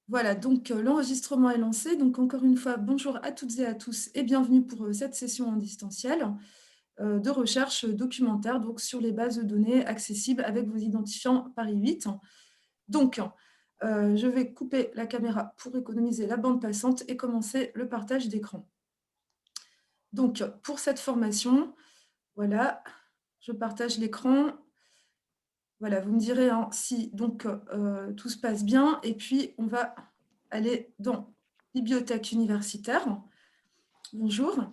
Voilà, donc l'enregistrement est lancé. Donc encore une fois, bonjour à toutes et à tous et bienvenue pour cette session en distanciel de recherche documentaire donc, sur les bases de données accessibles avec vos identifiants Paris 8. Donc, je vais couper la caméra pour économiser la bande passante et commencer le partage d'écran. Donc, pour cette formation, voilà, je partage l'écran. Voilà, vous me direz hein, si donc, tout se passe bien. Et puis, on va aller dans bibliothèque universitaire. Bonjour.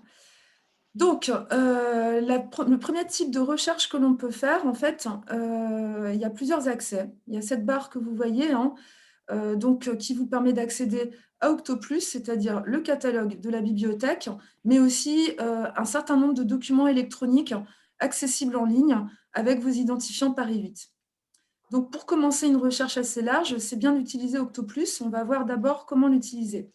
Donc, le premier type de recherche que l'on peut faire, en fait, il y a plusieurs accès. Il y a cette barre que vous voyez, hein, qui vous permet d'accéder à Octoplus, c'est-à-dire le catalogue de la bibliothèque, mais aussi un certain nombre de documents électroniques accessibles en ligne avec vos identifiants Paris 8. Donc, pour commencer une recherche assez large, c'est bien d'utiliser Octoplus. On va voir d'abord comment l'utiliser.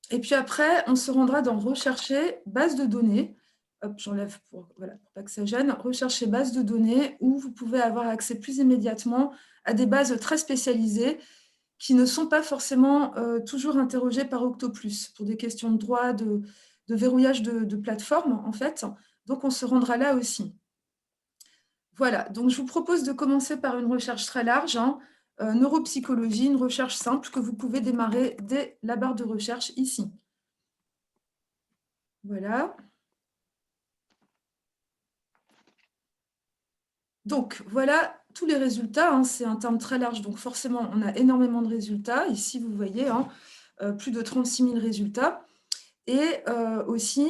Et puis après, on se rendra dans rechercher base de données. Hop, j'enlève pour pas que ça gêne. Rechercher base de données où vous pouvez avoir accès plus immédiatement à des bases très spécialisées qui ne sont pas forcément toujours interrogées par Octoplus pour des questions de droit, de verrouillage de plateforme, en fait. Donc, on se rendra là aussi. Voilà, donc je vous propose de commencer par une recherche très large, hein, neuropsychologie, une recherche simple que vous pouvez démarrer dès la barre de recherche ici. Voilà. Donc, voilà tous les résultats. Hein, c'est un terme très large, donc forcément, on a énormément de résultats. Ici, vous voyez, hein, plus de 36 000 résultats. Et aussi,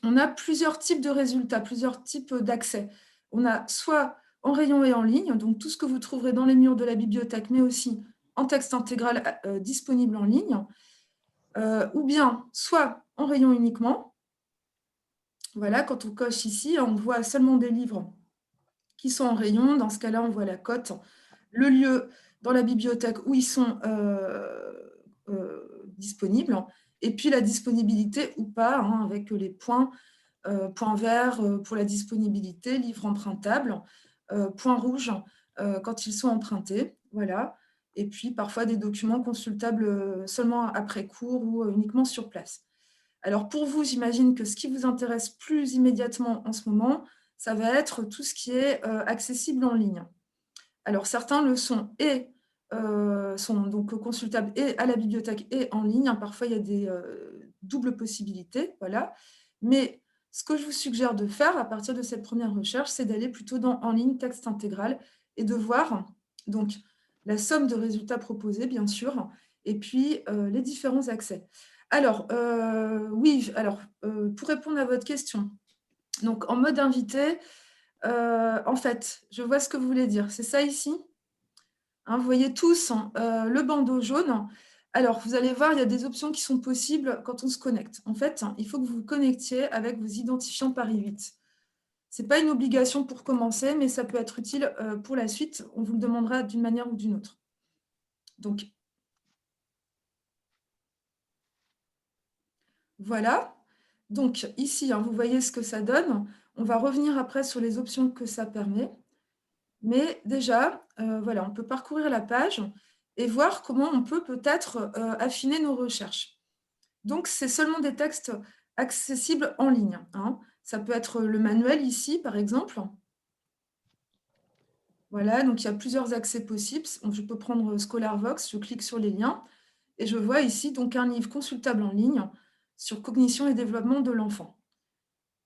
on a plusieurs types de résultats, plusieurs types d'accès. On a soit en rayon et en ligne, donc tout ce que vous trouverez dans les murs de la bibliothèque, mais aussi en texte intégral disponible en ligne, ou bien soit en rayon uniquement. Voilà, quand on coche ici, on voit seulement des livres qui sont en rayon. Dans ce cas-là, on voit la cote, le lieu dans la bibliothèque où ils sont disponibles, et puis la disponibilité ou pas, hein, avec les points vert pour la disponibilité, livres empruntables, point rouge quand ils sont empruntés, voilà. Et puis parfois des documents consultables seulement après cours ou uniquement sur place. Alors pour vous, j'imagine que ce qui vous intéresse plus immédiatement en ce moment, ça va être tout ce qui est accessible en ligne. Alors certains le sont et sont donc consultables et à la bibliothèque et en ligne. Parfois, il y a des doubles possibilités, voilà. Mais ce que je vous suggère de faire à partir de cette première recherche, c'est d'aller plutôt dans en ligne texte intégral et de voir donc la somme de résultats proposés, bien sûr, et puis les différents accès. Alors, oui, alors, pour répondre à votre question, donc en mode invité, en fait, je vois ce que vous voulez dire. C'est ça ici ? Hein, vous voyez tous le bandeau jaune. Alors, vous allez voir, il y a des options qui sont possibles quand on se connecte. En fait, il faut que vous vous connectiez avec vos identifiants Paris 8. Ce n'est pas une obligation pour commencer, mais ça peut être utile pour la suite. On vous le demandera d'une manière ou d'une autre. Donc, voilà. Donc, ici, hein, vous voyez ce que ça donne. On va revenir après sur les options que ça permet. Mais déjà, voilà, on peut parcourir la page et voir comment on peut peut-être affiner nos recherches. Donc, c'est seulement des textes accessibles en ligne. Hein. Ça peut être le manuel ici, par exemple. Voilà, donc il y a plusieurs accès possibles. Je peux prendre ScholarVox, je clique sur les liens et je vois ici donc un livre consultable en ligne sur cognition et développement de l'enfant.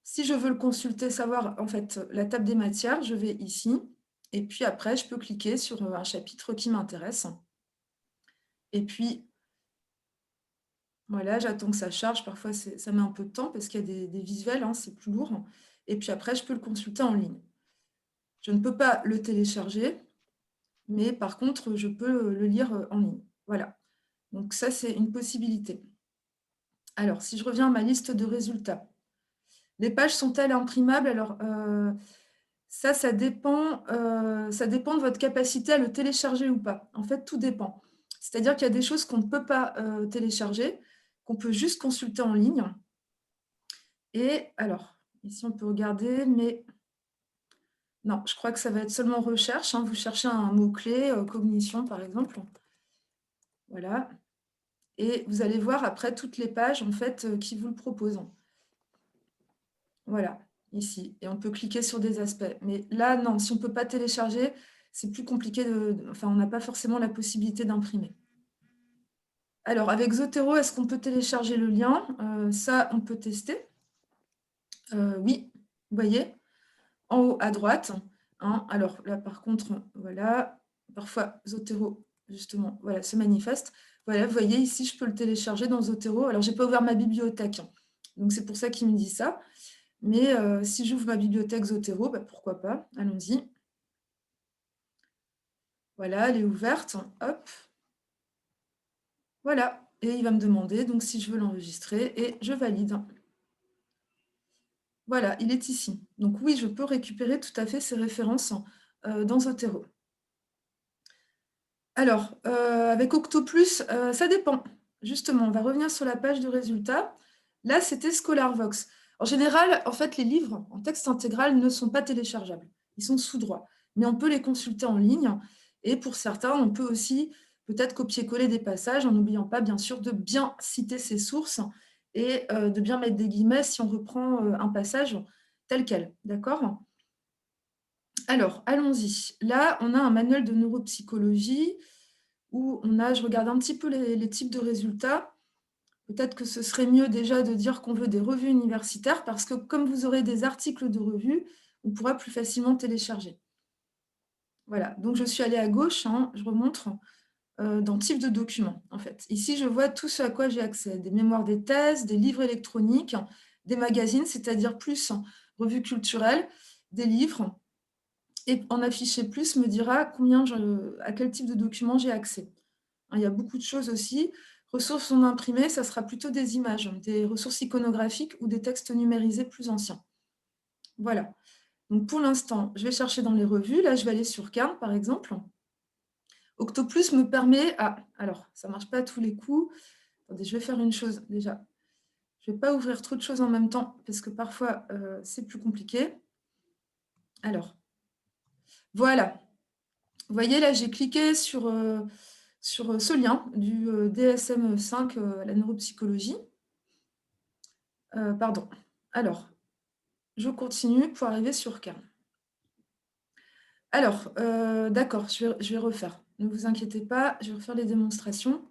Si je veux le consulter, savoir en fait la table des matières, je vais ici et puis après, je peux cliquer sur un chapitre qui m'intéresse. Et puis, voilà, j'attends que ça charge. Parfois, ça met un peu de temps parce qu'il y a des visuels, hein, c'est plus lourd. Et puis après, je peux le consulter en ligne. Je ne peux pas le télécharger, mais par contre, je peux le lire en ligne. Voilà. Donc ça, c'est une possibilité. Alors, si je reviens à ma liste de résultats, les pages sont-elles imprimables? Alors, ça dépend de votre capacité à le télécharger ou pas. En fait, tout dépend. C'est-à-dire qu'il y a des choses qu'on ne peut pas télécharger, qu'on peut juste consulter en ligne. Et alors, ici, on peut regarder, mais Non, je crois que ça va être seulement recherche, hein. Vous cherchez un mot-clé, cognition par exemple. Voilà, et vous allez voir après toutes les pages en fait, qui vous le proposent. Voilà, ici, et on peut cliquer sur des aspects. Mais là, non, si on ne peut pas télécharger, c'est plus compliqué enfin, on n'a pas forcément la possibilité d'imprimer. Alors, avec Zotero, est-ce qu'on peut télécharger le lien? Ça, on peut tester. Oui, vous voyez, en haut à droite, hein. Alors là, par contre, voilà, parfois Zotero, justement, voilà, se manifeste. Voilà, vous voyez, ici, je peux le télécharger dans Zotero. Alors, je n'ai pas ouvert ma bibliothèque, hein, donc c'est pour ça qu'il me dit ça. Mais si j'ouvre ma bibliothèque Zotero, bah, pourquoi pas, allons-y. Voilà, elle est ouverte, hop. Voilà, et il va me demander donc si je veux l'enregistrer, et je valide. Voilà, il est ici. Donc oui, je peux récupérer tout à fait ces références dans Zotero. Alors, avec Octoplus, ça dépend. Justement, on va revenir sur la page de résultats. Là, c'était ScholarVox. En général, en fait, les livres en texte intégral ne sont pas téléchargeables. Ils sont sous droit. Mais on peut les consulter en ligne. Et pour certains, on peut aussi peut-être copier-coller des passages en n'oubliant pas, bien sûr, de bien citer ses sources et de bien mettre des guillemets si on reprend un passage tel quel. D'accord? Alors, allons-y. Là, on a un manuel de neuropsychologie où je regarde un petit peu les types de résultats. Peut-être que ce serait mieux déjà de dire qu'on veut des revues universitaires parce que comme vous aurez des articles de revues, on pourra plus facilement télécharger. Voilà, donc je suis allée à gauche, hein, je remonte dans type de document, en fait. Ici, je vois tout ce à quoi j'ai accès, des mémoires des thèses, des livres électroniques, des magazines, c'est-à-dire plus revues culturelles, des livres, et en afficher plus me dira à quel type de document j'ai accès. Il y a beaucoup de choses aussi. Ressources non imprimées, ça sera plutôt des images, des ressources iconographiques ou des textes numérisés plus anciens. Voilà. Donc pour l'instant, je vais chercher dans les revues. Là, je vais aller sur Carn, par exemple. Octoplus me permet... Ah, alors, ça ne marche pas à tous les coups. Attendez, je vais faire une chose déjà. Je ne vais pas ouvrir trop de choses en même temps parce que parfois, c'est plus compliqué. Alors, voilà. Vous voyez, là, j'ai cliqué sur ce lien du DSM-5 à la neuropsychologie. Pardon. Alors, je continue pour arriver sur Carn. Alors, d'accord, je vais refaire. Ne vous inquiétez pas, je vais refaire les démonstrations.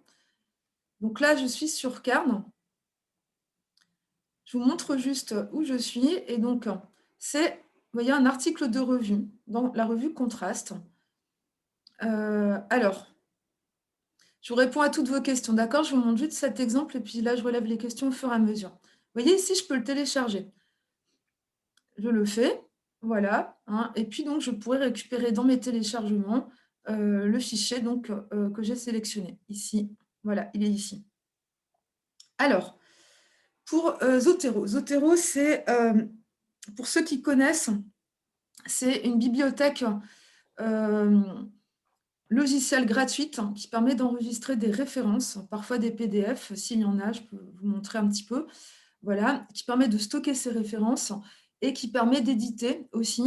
Donc là, je suis sur Carn. Je vous montre juste où je suis. Et donc, c'est, vous voyez, un article de revue dans la revue Contraste. Alors, je vous réponds à toutes vos questions, d'accord? Je vous montre juste cet exemple et puis là, je relève les questions au fur et à mesure. Vous voyez, ici, je peux le télécharger. Je le fais, voilà, hein, et puis donc je pourrais récupérer dans mes téléchargements le fichier donc, que j'ai sélectionné ici. Voilà, il est ici. Alors, pour Zotero. Zotero, c'est, pour ceux qui connaissent, c'est une bibliothèque logicielle gratuite qui permet d'enregistrer des références, parfois des PDF, s'il y en a, je peux vous montrer un petit peu. Voilà, qui permet de stocker ces références et qui permet d'éditer aussi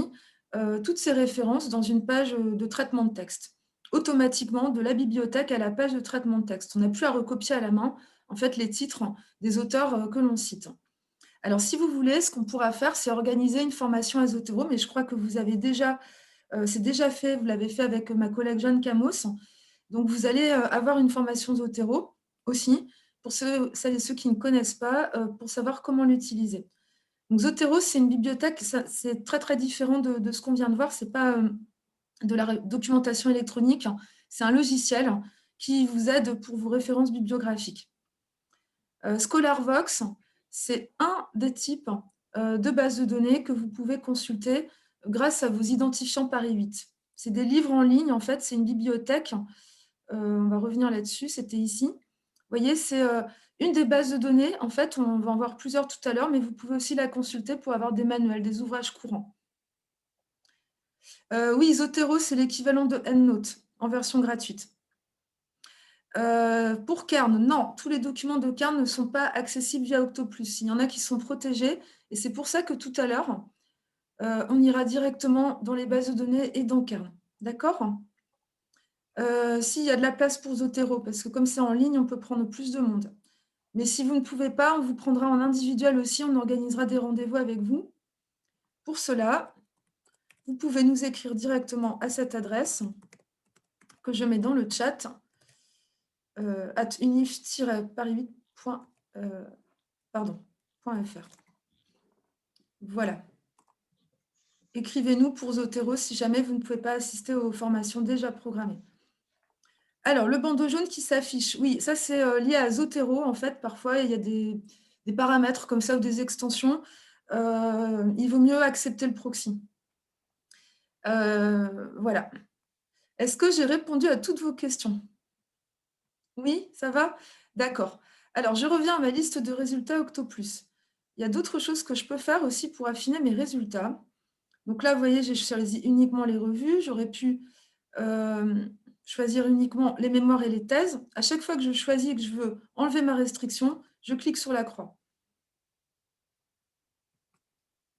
toutes ces références dans une page de traitement de texte, automatiquement de la bibliothèque à la page de traitement de texte. On n'a plus à recopier à la main en fait, les titres des auteurs que l'on cite. Alors, si vous voulez, ce qu'on pourra faire, c'est organiser une formation à Zotero, mais je crois que vous avez déjà, c'est déjà fait, vous l'avez fait avec ma collègue Jeanne Camos. Donc, vous allez avoir une formation Zotero aussi, pour celles et ceux qui ne connaissent pas, pour savoir comment l'utiliser. Donc, Zotero, c'est une bibliothèque, c'est très, très différent de ce qu'on vient de voir. Ce n'est pas de la documentation électronique, c'est un logiciel qui vous aide pour vos références bibliographiques. ScholarVox, c'est un des types de bases de données que vous pouvez consulter grâce à vos identifiants Paris 8. C'est des livres en ligne, en fait, c'est une bibliothèque. On va revenir là-dessus, c'était ici. Vous voyez, c'est une des bases de données. En fait, on va en voir plusieurs tout à l'heure, mais vous pouvez aussi la consulter pour avoir des manuels, des ouvrages courants. Oui, Zotero, c'est l'équivalent de EndNote en version gratuite. Pour Carn, non, tous les documents de Carn ne sont pas accessibles via Octoplus. Il y en a qui sont protégés, et c'est pour ça que tout à l'heure, on ira directement dans les bases de données et dans Kern. D'accord? S'il y a de la place pour Zotero, parce que comme c'est en ligne, on peut prendre plus de monde. Mais si vous ne pouvez pas, on vous prendra en individuel aussi, on organisera des rendez-vous avec vous. Pour cela, vous pouvez nous écrire directement à cette adresse que je mets dans le chat, @unif-paris8.fr. Voilà. Écrivez-nous pour Zotero si jamais vous ne pouvez pas assister aux formations déjà programmées. Alors, le bandeau jaune qui s'affiche, oui, ça c'est lié à Zotero en fait. Parfois, il y a des paramètres comme ça ou des extensions. Il vaut mieux accepter le proxy. Voilà. Est-ce que j'ai répondu à toutes vos questions? Oui, ça va? D'accord. Alors, je reviens à ma liste de résultats Octoplus. Il y a d'autres choses que je peux faire aussi pour affiner mes résultats. Donc là, vous voyez, j'ai choisi uniquement les revues. J'aurais pu choisir uniquement les mémoires et les thèses. À chaque fois que je choisis et que je veux enlever ma restriction, je clique sur la croix.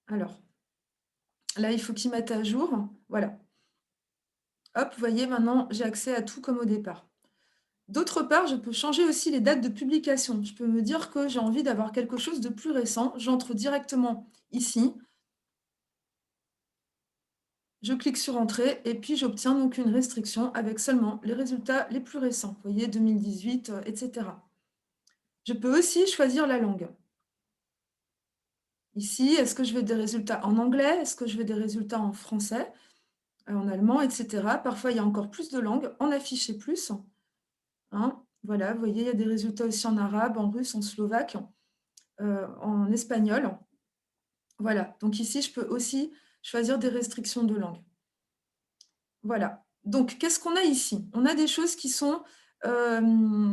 Alors, là, il faut qu'ils mettent à jour. Voilà. Hop, vous voyez, maintenant, j'ai accès à tout comme au départ. D'autre part, je peux changer aussi les dates de publication. Je peux me dire que j'ai envie d'avoir quelque chose de plus récent. J'entre directement ici. Je clique sur Entrée et puis j'obtiens donc une restriction avec seulement les résultats les plus récents. Vous voyez, 2018, etc. Je peux aussi choisir la langue. Ici, est-ce que je veux des résultats en anglais? Est-ce que je veux des résultats en français, en allemand, etc. Parfois, il y a encore plus de langues. En afficher plus. Hein, voilà, vous voyez, il y a des résultats aussi en arabe, en russe, en slovaque, en espagnol. Voilà, donc ici, je peux aussi choisir des restrictions de langue. Voilà. Donc, qu'est-ce qu'on a ici? On a des choses qui sont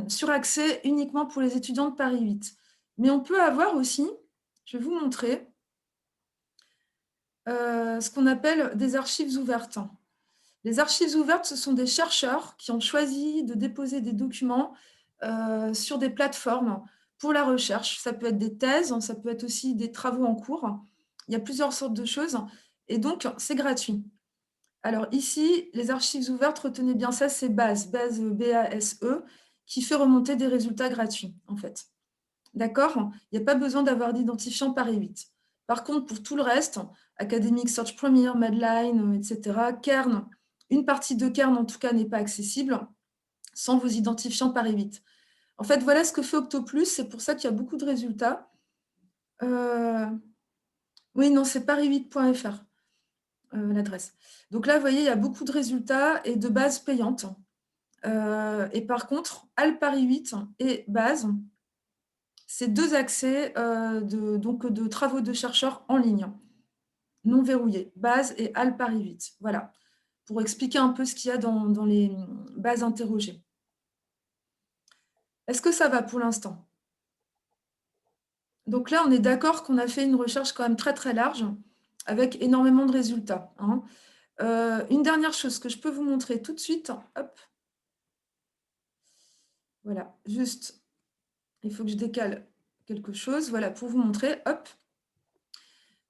sur accès uniquement pour les étudiants de Paris 8. Mais on peut avoir aussi, je vais vous montrer, ce qu'on appelle des archives ouvertes. Les archives ouvertes, ce sont des chercheurs qui ont choisi de déposer des documents sur des plateformes pour la recherche. Ça peut être des thèses, ça peut être aussi des travaux en cours. Il y a plusieurs sortes de choses. Et donc, c'est gratuit. Alors ici, les archives ouvertes, retenez bien ça, c'est base B-A-S-E, qui fait remonter des résultats gratuits, en fait. D'accord? Il n'y a pas besoin d'avoir d'identifiant Paris 8. Par contre, pour tout le reste, Academic Search Premier, Medline, etc., Kern, une partie de Kern en tout cas n'est pas accessible sans vos identifiants Paris 8. En fait, voilà ce que fait Octoplus, c'est pour ça qu'il y a beaucoup de résultats. Oui, non, c'est paris8.fr, l'adresse. Donc là, vous voyez, il y a beaucoup de résultats et de bases payantes. Et par contre, Paris 8 et base, c'est deux accès de travaux de chercheurs en ligne, non verrouillés, base et Paris 8. Voilà, pour expliquer un peu ce qu'il y a dans les bases interrogées. Est-ce que ça va pour l'instant? Donc là, on est d'accord qu'on a fait une recherche quand même très très large, avec énormément de résultats. Hein. Une dernière chose que je peux vous montrer tout de suite. Hop. Voilà, juste, il faut que je décale quelque chose. Voilà, pour vous montrer. Hop.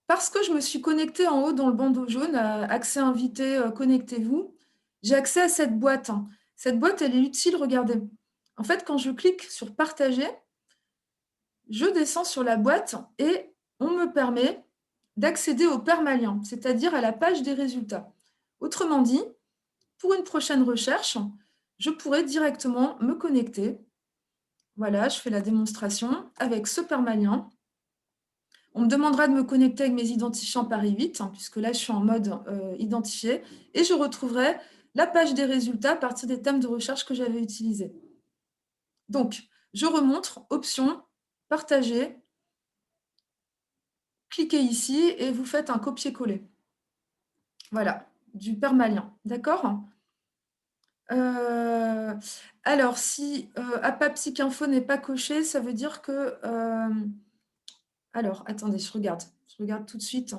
Parce que je me suis connectée en haut dans le bandeau jaune, accès invité, connectez-vous, j'ai accès à cette boîte. Cette boîte, elle est utile, regardez. En fait, quand je clique sur partager, je descends sur la boîte et on me permet d'accéder au permalien, c'est-à-dire à la page des résultats. Autrement dit, pour une prochaine recherche, je pourrais directement me connecter. Voilà, je fais la démonstration avec ce permalien. On me demandera de me connecter avec mes identifiants Paris 8, puisque là, je suis en mode identifié, et je retrouverai la page des résultats à partir des thèmes de recherche que j'avais utilisés. Donc, je remontre, option, partager, cliquez ici et vous faites un copier-coller. Voilà, du permalien, d'accord? Alors, si APA-Psych-Info n'est pas coché, ça veut dire que... alors, attendez, je regarde tout de suite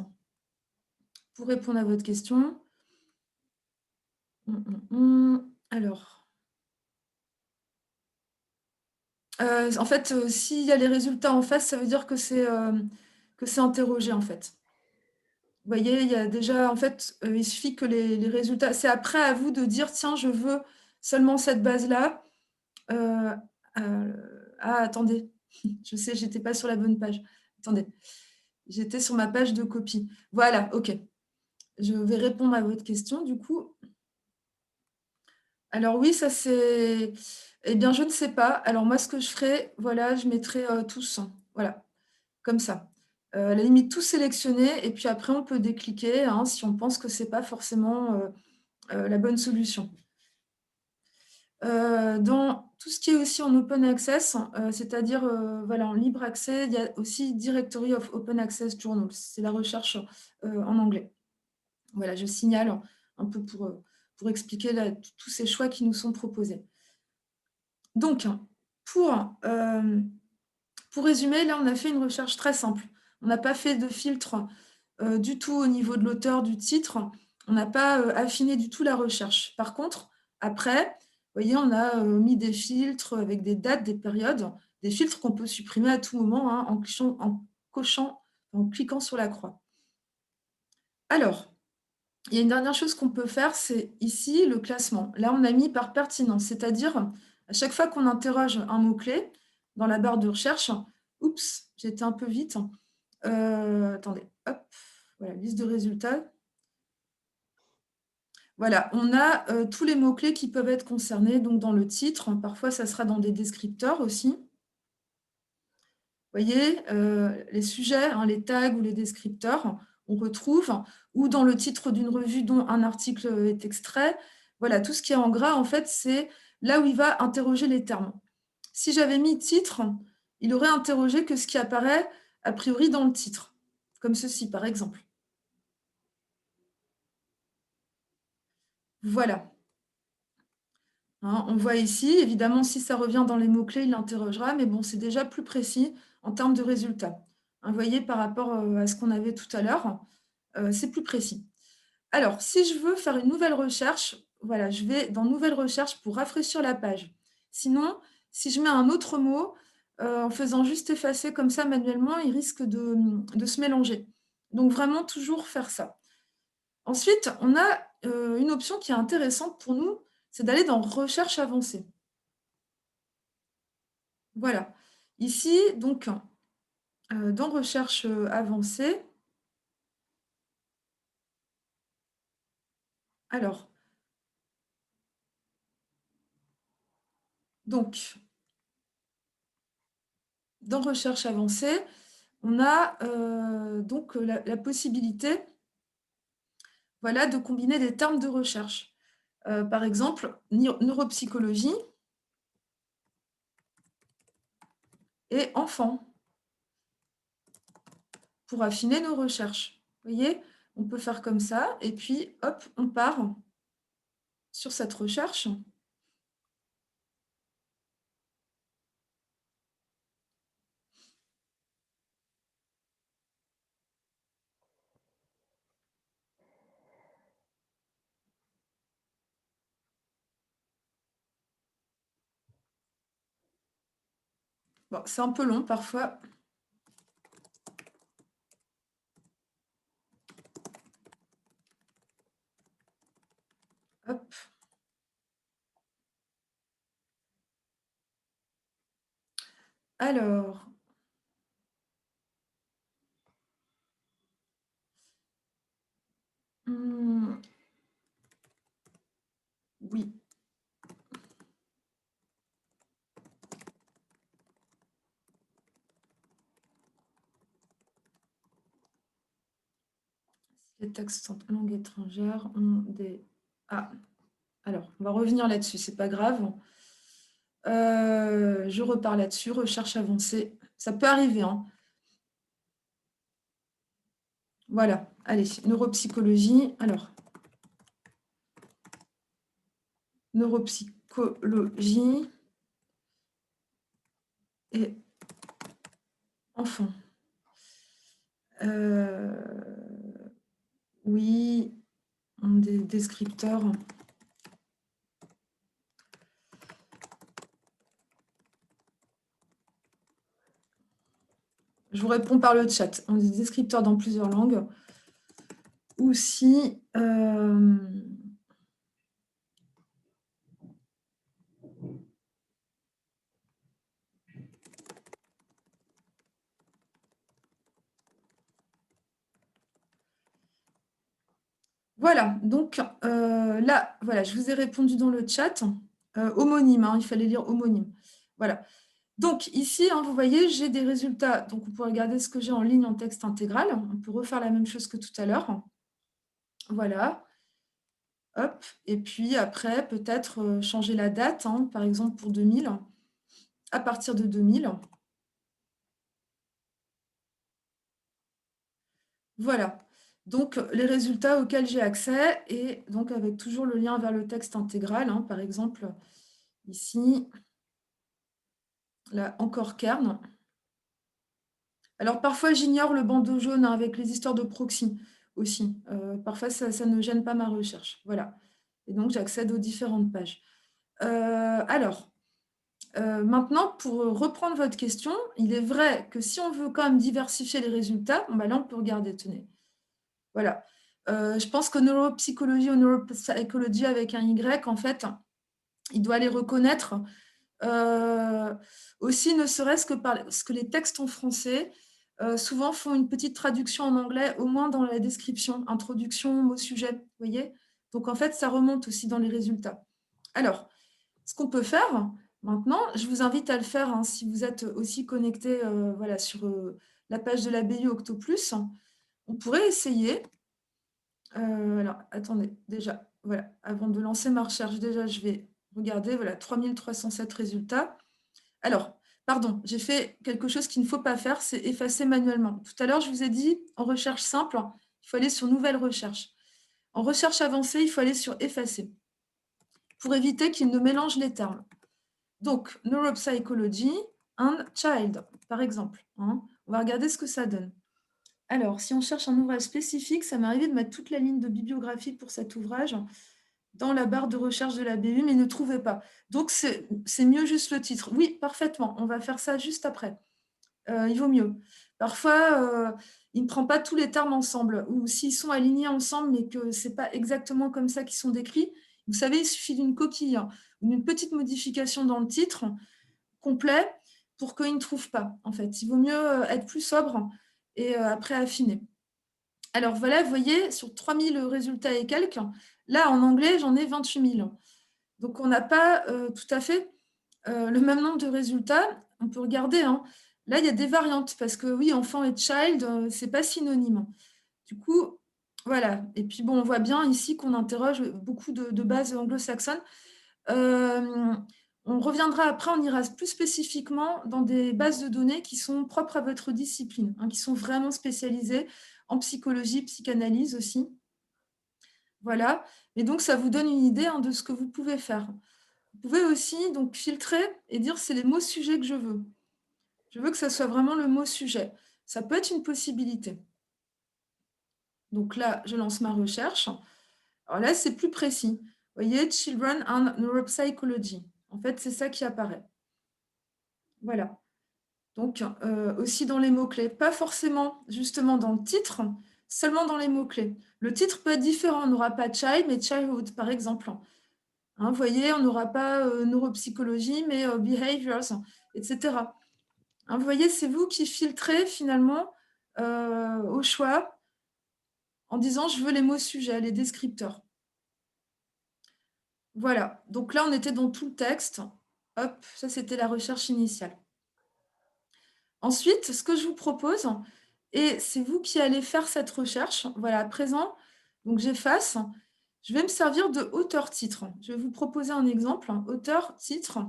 pour répondre à votre question. Alors, en fait, s'il y a les résultats en face, ça veut dire que c'est interrogé, en fait. voyez, il y a déjà, en fait, il suffit que les résultats, c'est après à vous de dire: «Tiens, je veux seulement cette base-là». Heu, ah, attendez, je sais, j'étais pas sur la bonne page. Attendez, j'étais sur ma page de copie. Voilà, OK. Je vais répondre à votre question, du coup. Alors oui, ça c'est, eh bien, je ne sais pas. Alors moi, ce que je ferais, voilà, je mettrais, tous, voilà, comme ça. À la limite, tout sélectionner et puis après on peut décliquer, hein, si on pense que c'est pas forcément, la bonne solution. Dans tout ce qui est aussi en open access, c'est-à-dire, voilà, en libre accès, il y a aussi Directory of Open Access Journals. C'est la recherche, en anglais. Voilà, je signale un peu pour expliquer là tous ces choix qui nous sont proposés. Donc, pour, pour résumer, là, on a fait une recherche très simple. On n'a pas fait de filtre, du tout au niveau de l'auteur, du titre. On n'a pas, affiné du tout la recherche. Par contre, après, vous voyez, on a, mis des filtres avec des dates, des périodes, des filtres qu'on peut supprimer à tout moment, hein, en cliquant sur la croix. Alors, il y a une dernière chose qu'on peut faire, c'est ici le classement. Là, on a mis par pertinence, c'est-à-dire à chaque fois qu'on interroge un mot-clé dans la barre de recherche, oups, j'ai été un peu vite. Attendez, hop, voilà, liste de résultats. Voilà, on a tous les mots-clés qui peuvent être concernés donc dans le titre. Parfois, ça sera dans des descripteurs aussi. Vous voyez, les sujets, hein, les tags ou les descripteurs, on retrouve, ou dans le titre d'une revue dont un article est extrait. Voilà, tout ce qui est en gras, en fait, c'est là où il va interroger les termes. Si j'avais mis titre, il aurait interrogé que ce qui apparaît a priori dans le titre, comme ceci par exemple. Voilà. Hein, on voit ici, évidemment, si ça revient dans les mots-clés, il l'interrogera, mais bon, c'est déjà plus précis en termes de résultats. Hein, vous voyez, par rapport à ce qu'on avait tout à l'heure, c'est plus précis. Alors, si je veux faire une nouvelle recherche, voilà, je vais dans Nouvelle recherche pour rafraîchir la page. Sinon, si je mets un autre mot, en faisant juste effacer comme ça manuellement, il risque de se mélanger. Donc vraiment, toujours faire ça. Ensuite, on a une option qui est intéressante pour nous, c'est d'aller dans Recherche avancée. Voilà. Ici, donc, dans Recherche avancée, alors, donc, dans Recherche avancée, on a donc la possibilité, voilà, de combiner des termes de recherche. Par exemple, neuropsychologie et enfant, pour affiner nos recherches. Vous voyez, on peut faire comme ça, et puis hop, on part sur cette recherche. Bon, c'est un peu long parfois. Hop. Alors, hmm, oui. Les textes en langue étrangère ont des... Ah, alors, on va revenir là-dessus, c'est pas grave. Je repars là-dessus, recherche avancée. Ça peut arriver, hein. Voilà, allez, neuropsychologie. Alors, neuropsychologie et enfant. Oui, des descripteurs. Je vous réponds par le chat. On dit descripteurs dans plusieurs langues. ou si... Voilà, donc là, voilà, je vous ai répondu dans le chat. Homonyme, hein, il fallait lire homonyme. Voilà. Donc ici, hein, vous voyez, j'ai des résultats. Donc on peut regarder ce que j'ai en ligne en texte intégral. On peut refaire la même chose que tout à l'heure. Voilà. Hop. Et puis après, peut-être changer la date, hein, par exemple pour 2000, à partir de 2000. Voilà. Donc les résultats auxquels j'ai accès, et donc avec toujours le lien vers le texte intégral, hein, par exemple ici, là encore Kern. Alors parfois j'ignore le bandeau jaune, hein, avec les histoires de proxy aussi. Parfois ça ne gêne pas ma recherche. Voilà. Et donc j'accède aux différentes pages. Alors, maintenant, pour reprendre votre question, il est vrai que si on veut quand même diversifier les résultats, bon, bah là on peut regarder, tenez. Voilà. Je pense que neuropsychologie ou neuropsychology avec un Y, en fait, il doit les reconnaître. Aussi, ne serait-ce que parce que les textes en français, souvent font une petite traduction en anglais, au moins dans la description, introduction, mot, sujet, vous voyez. Donc, en fait, ça remonte aussi dans les résultats. Alors, ce qu'on peut faire, maintenant, je vous invite à le faire, hein, si vous êtes aussi connecté voilà, sur la page de la BU Octoplus. On pourrait essayer. Alors, attendez, déjà, voilà, avant de lancer ma recherche, déjà, je vais regarder, voilà, 3307 résultats. Alors, pardon, j'ai fait quelque chose qu'il ne faut pas faire, c'est effacer manuellement. Tout à l'heure, je vous ai dit, en recherche simple, il faut aller sur Nouvelle recherche. En recherche avancée, il faut aller sur Effacer, pour éviter qu'il ne mélange les termes. Donc, Neuropsychology and Child, par exemple. Hein. On va regarder ce que ça donne. Alors, si on cherche un ouvrage spécifique, ça m'est arrivé de mettre toute la ligne de bibliographie pour cet ouvrage dans la barre de recherche de la BU, mais ne trouvez pas. Donc, c'est mieux juste le titre. Oui, parfaitement. On va faire ça juste après. Il vaut mieux. Parfois, il ne prend pas tous les termes ensemble, ou s'ils sont alignés ensemble, mais que ce n'est pas exactement comme ça qu'ils sont décrits. Vous savez, il suffit d'une coquille ou d'une petite modification dans le titre complet pour qu'il ne trouve pas. En fait, il vaut mieux être plus sobre et après affiner. Alors voilà, vous voyez, sur 3000 résultats et quelques, là, en anglais, j'en ai 28 000. Donc, on n'a pas tout à fait le même nombre de résultats. On peut regarder. Hein. Là, il y a des variantes parce que oui, enfant et child, c'est pas synonyme. Du coup, voilà. Et puis, bon, on voit bien ici qu'on interroge beaucoup de bases anglo-saxonnes. On reviendra après, on ira plus spécifiquement dans des bases de données qui sont propres à votre discipline, hein, qui sont vraiment spécialisées en psychologie, psychanalyse aussi. Voilà. Et donc, ça vous donne une idée, hein, de ce que vous pouvez faire. Vous pouvez aussi donc filtrer et dire c'est les mots sujets que je veux. Je veux que ça soit vraiment le mot sujet. Ça peut être une possibilité. Donc là, je lance ma recherche. Alors là, c'est plus précis. Vous voyez, Children and Neuropsychology. En fait, c'est ça qui apparaît. Voilà. Donc, aussi dans les mots-clés. Pas forcément justement dans le titre, seulement dans les mots-clés. Le titre peut être différent. On n'aura pas child, mais childhood, par exemple. Hein, vous voyez, on n'aura pas neuropsychologie, mais behaviors, etc. Hein, vous voyez, c'est vous qui filtrez finalement au choix en disant je veux les mots sujets, les descripteurs. Voilà, donc là on était dans tout le texte. Hop, ça c'était la recherche initiale. Ensuite, ce que je vous propose, et c'est vous qui allez faire cette recherche, voilà, à présent, donc j'efface, je vais me servir de auteur-titre. Je vais vous proposer un exemple, auteur-titre.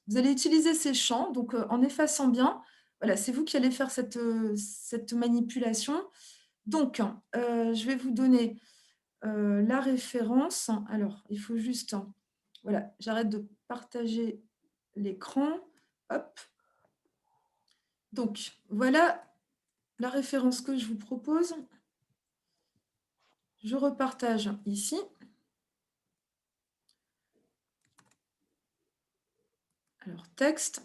Vous allez utiliser ces champs, donc en effaçant bien, voilà, c'est vous qui allez faire cette manipulation. Donc, je vais vous donner la référence. Alors, il faut juste, voilà, j'arrête de partager l'écran. Hop. Donc, voilà la référence que je vous propose. Je repartage ici. Alors, texte.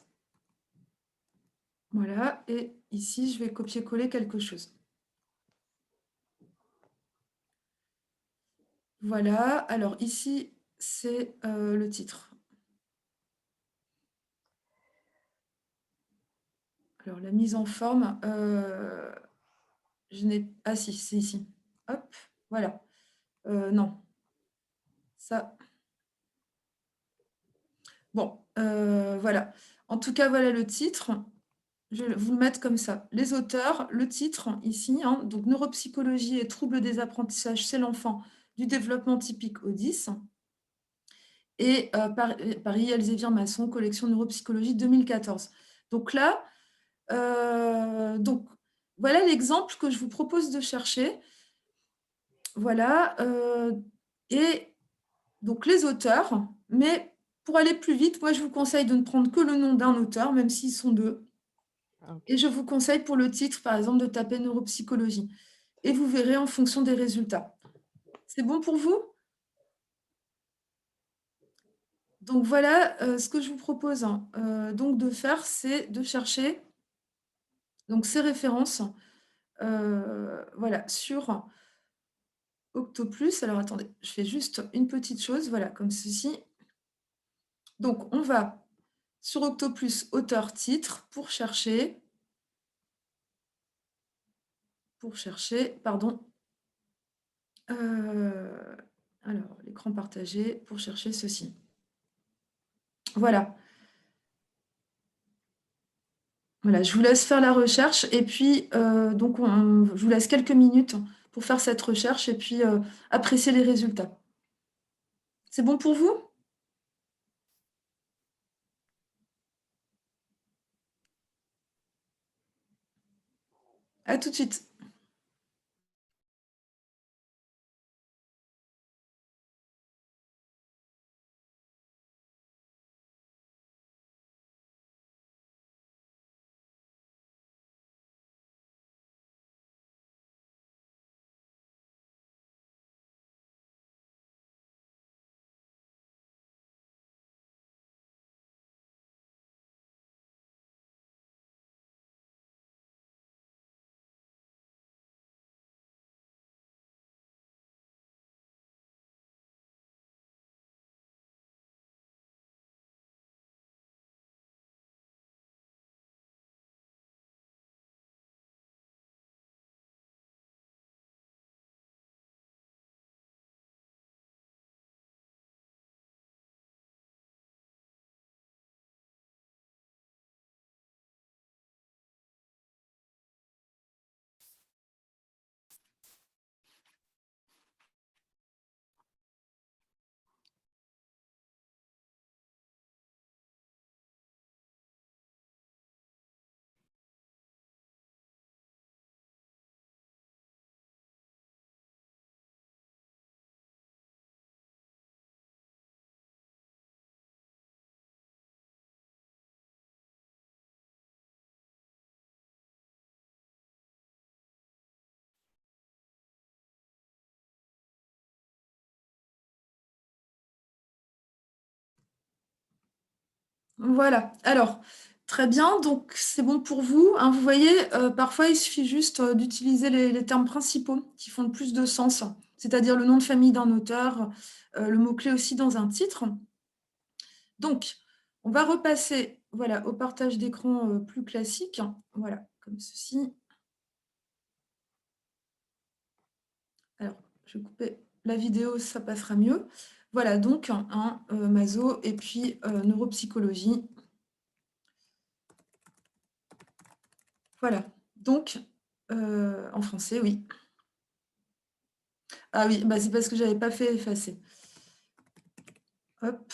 Voilà, et ici, je vais copier-coller quelque chose. Voilà, alors ici, c'est le titre. Alors la mise en forme, je n'ai ah si, c'est ici. Hop, voilà. Non, ça bon, voilà. En tout cas, voilà le titre. Je vais vous le mettre comme ça. Les auteurs, le titre ici, hein, donc neuropsychologie et troubles des apprentissages chez l'enfant du développement typique Audice et Paris Elzévier Masson, collection neuropsychologie 2014. Donc là, donc voilà l'exemple que je vous propose de chercher. Voilà, et donc les auteurs, mais pour aller plus vite, moi je vous conseille de ne prendre que le nom d'un auteur, même s'ils sont deux. Ah, OK. Et je vous conseille pour le titre, par exemple, de taper neuropsychologie. Et vous verrez en fonction des résultats. C'est bon pour vous? Donc voilà, ce que je vous propose, hein, donc de faire, c'est de chercher donc ces références, voilà, sur Octoplus. Alors attendez, je fais juste une petite chose, voilà, comme ceci. Donc on va sur Octoplus auteur-titre pour chercher, pardon, alors l'écran partagé, pour chercher ceci. Voilà. Voilà, je vous laisse faire la recherche et puis donc je vous laisse quelques minutes pour faire cette recherche et puis apprécier les résultats. C'est bon pour vous? À tout de suite. Voilà. Alors, très bien, donc c'est bon pour vous, hein. Vous voyez, parfois il suffit juste d'utiliser les termes principaux qui font le plus de sens, c'est-à-dire le nom de famille d'un auteur, le mot-clé aussi dans un titre. Donc, on va repasser voilà, au partage d'écran plus classique. Voilà, comme ceci. Alors, je vais couper la vidéo, ça passera mieux. Voilà, donc un maso et puis neuropsychologie. Voilà, donc en français, oui. Ah oui, bah, c'est parce que je n'avais pas fait effacer. Hop.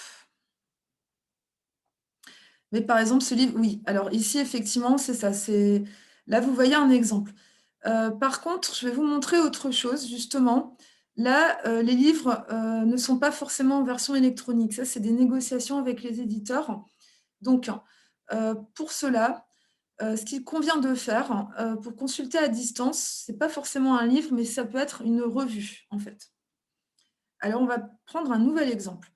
Mais par exemple, ce livre, oui. Alors ici, effectivement, c'est ça. Là, vous voyez un exemple. Par contre, je vais vous montrer autre chose, justement. Là, les livres ne sont pas forcément en version électronique. Ça, c'est des négociations avec les éditeurs. Donc, pour cela, ce qu'il convient de faire pour consulter à distance, ce n'est pas forcément un livre, mais ça peut être une revue, en fait. Alors, on va prendre un nouvel exemple.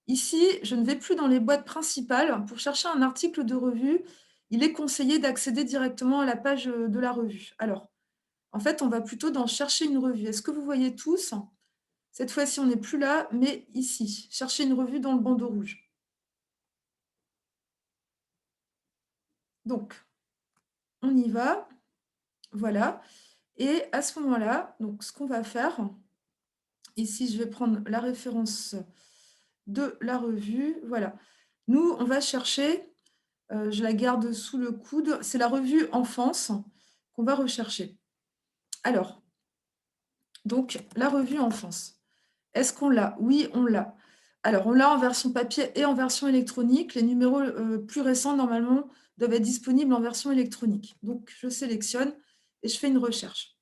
Ici, je ne vais plus dans les boîtes principales. Pour chercher un article de revue, il est conseillé d'accéder directement à la page de la revue. Alors, en fait, on va plutôt dans chercher une revue. Est-ce que vous voyez tous Cette fois-ci, on n'est plus là, mais ici. Cherchez une revue dans le bandeau rouge. Donc, on y va. Voilà. Et à ce moment-là, donc ce qu'on va faire, ici, je vais prendre la référence de la revue. Voilà. Nous, on va chercher, je la garde sous le coude, c'est la revue Enfance qu'on va rechercher. Alors, donc, la revue Enfance. Est-ce qu'on l'a? Oui, on l'a. Alors, on l'a en version papier et en version électronique. Les numéros plus récents, normalement, doivent être disponibles en version électronique. Donc, je sélectionne et je fais une recherche.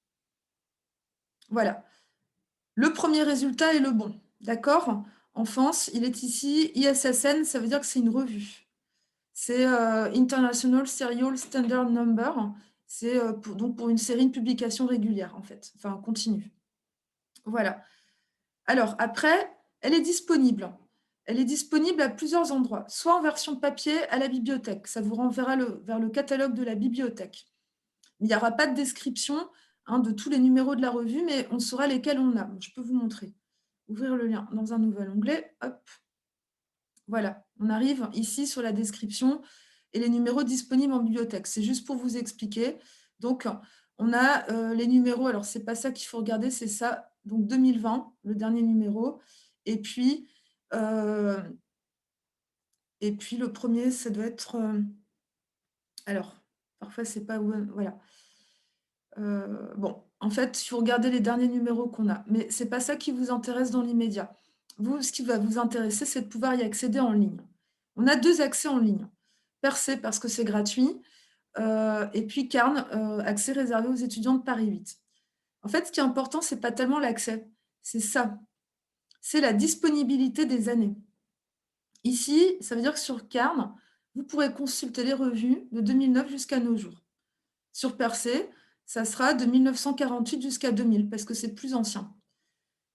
Voilà. Le premier résultat est le bon. D'accord? Enfance, il est ici. ISSN, ça veut dire que c'est une revue. C'est International Serial Standard Number. C'est donc pour une série, une publication régulière, en fait. Enfin, continue. Voilà. Alors, après, elle est disponible. Elle est disponible à plusieurs endroits, soit en version papier à la bibliothèque. Ça vous renverra vers le catalogue de la bibliothèque. Il n'y aura pas de description de tous les numéros de la revue, mais on saura lesquels on a. Je peux vous montrer. Ouvrir le lien dans un nouvel onglet. Hop. Voilà, on arrive ici sur la description et les numéros disponibles en bibliothèque. C'est juste pour vous expliquer. Donc, on a les numéros. Alors, ce n'est pas ça qu'il faut regarder, c'est ça. Donc, 2020, le dernier numéro. Et puis, le premier, ça doit être... alors, parfois, c'est pas... Voilà. Bon, en fait, il faut regarder les derniers numéros qu'on a. Mais ce n'est pas ça qui vous intéresse dans l'immédiat. Vous, ce qui va vous intéresser, c'est de pouvoir y accéder en ligne. On a 2 accès en ligne. Percé parce que c'est gratuit, et puis Carn, accès réservé aux étudiants de Paris 8. En fait, ce qui est important, ce n'est pas tellement l'accès, c'est ça, c'est la disponibilité des années. Ici, ça veut dire que sur Carn, vous pourrez consulter les revues de 2009 jusqu'à nos jours. Sur Percé, ça sera de 1948 jusqu'à 2000, parce que c'est plus ancien.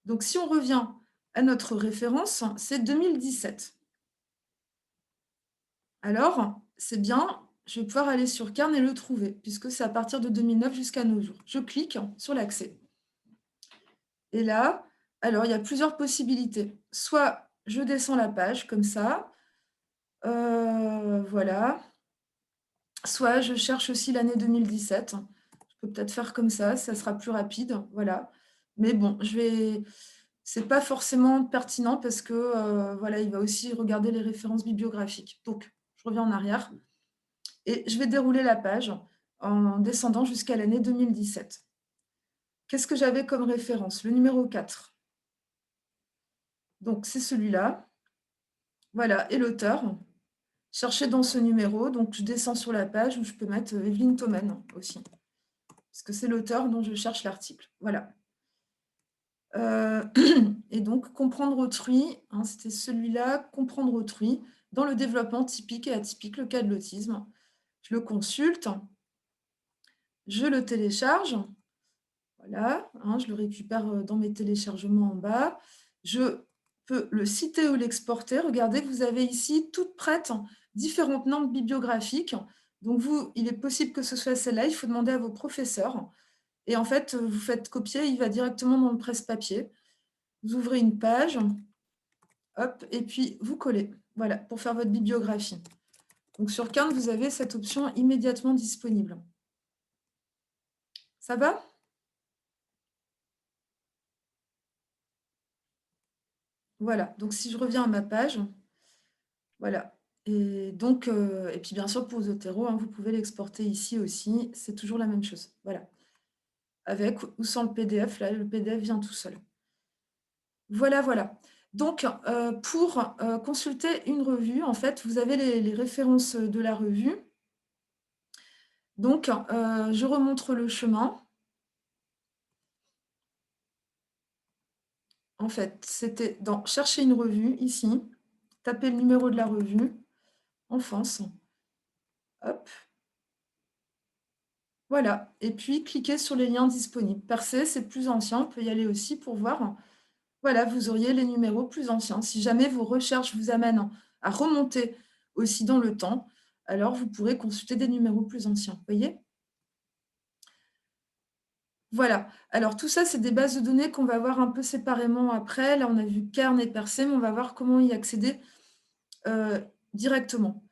Donc, si on revient à notre référence, c'est 2017. Alors, c'est bien, je vais pouvoir aller sur Carn et le trouver, puisque c'est à partir de 2009 jusqu'à nos jours. Je clique sur l'accès. Et là, alors, il y a plusieurs possibilités. Soit je descends la page, comme ça. Voilà. Soit je cherche aussi l'année 2017. Je peux peut-être faire comme ça sera plus rapide. Voilà. Mais bon, c'est pas forcément pertinent parce que voilà, il va aussi regarder les références bibliographiques. Donc, je reviens en arrière. Et je vais dérouler la page en descendant jusqu'à l'année 2017. Qu'est-ce que j'avais comme référence? Le numéro 4. Donc, c'est celui-là. Voilà, et l'auteur. Cherchez dans ce numéro. Donc, je descends sur la page où je peux mettre Evelyne Thomen aussi, parce que c'est l'auteur dont je cherche l'article. Voilà. Et donc, comprendre autrui, c'était celui-là, comprendre autrui, dans le développement typique et atypique, le cas de l'autisme. Je le consulte, je le télécharge. Voilà, je le récupère dans mes téléchargements en bas. Je peux le citer ou l'exporter. Regardez, vous avez ici toutes prêtes différentes normes bibliographiques. Donc, il est possible que ce soit celle-là. Il faut demander à vos professeurs. Et en fait, vous faites copier, il va directement dans le presse-papier. Vous ouvrez une page, hop, et puis vous collez. Voilà, pour faire votre bibliographie. Donc, sur Carn, vous avez cette option immédiatement disponible. Ça va ? Voilà, donc si je reviens à ma page, voilà. Et donc, et puis bien sûr pour Zotero, vous pouvez l'exporter ici aussi, c'est toujours la même chose. Voilà. Avec ou sans le PDF, là le PDF vient tout seul. Voilà, voilà. Donc, pour consulter une revue, en fait, vous avez les références de la revue. Donc, je remontre le chemin. En fait, c'était dans chercher une revue, ici, taper le numéro de la revue, Enfance, hop, voilà, et puis cliquez sur les liens disponibles. Percé, c'est plus ancien, on peut y aller aussi pour voir. Voilà, vous auriez les numéros plus anciens. Si jamais vos recherches vous amènent à remonter aussi dans le temps, alors vous pourrez consulter des numéros plus anciens. Vous voyez ? Voilà. Alors tout ça, c'est des bases de données qu'on va voir un peu séparément après. Là, on a vu Kern et Percé, mais on va voir comment y accéder, heu, directement.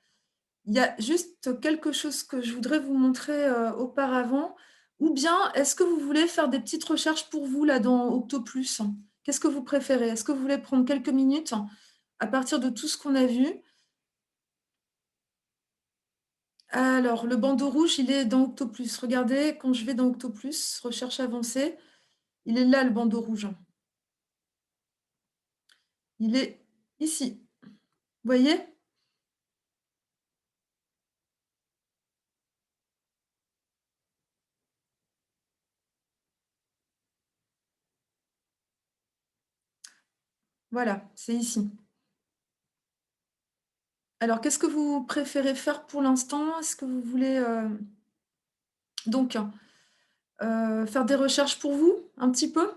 Il y a juste quelque chose que je voudrais vous montrer, auparavant, ou bien est-ce que vous voulez faire des petites recherches pour vous là dans Octoplus? Qu'est-ce que vous préférez? Est-ce que vous voulez prendre quelques minutes à partir de tout ce qu'on a vu? Alors le bandeau rouge, il est dans Octoplus. Regardez, quand je vais dans Octoplus, recherche avancée, il est là le bandeau rouge. Il est ici. Vous voyez? Voilà, c'est ici. Alors qu'est-ce que vous préférez faire pour l'instant? Est-ce que vous voulez, donc faire des recherches pour vous, un petit peu?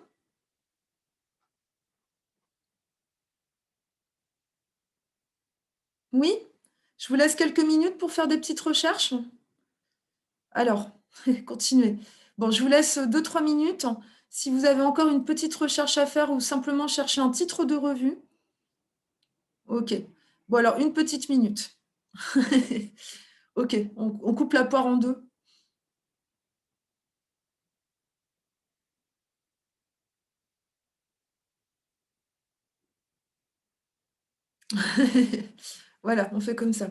Oui? Je vous laisse quelques minutes pour faire des petites recherches? Alors, continuez. Bon, je vous laisse, 2-3 minutes. Si vous avez encore une petite recherche à faire ou simplement chercher un titre de revue. OK. Bon alors une petite minute. OK, on coupe la poire en 2. Voilà, on fait comme ça.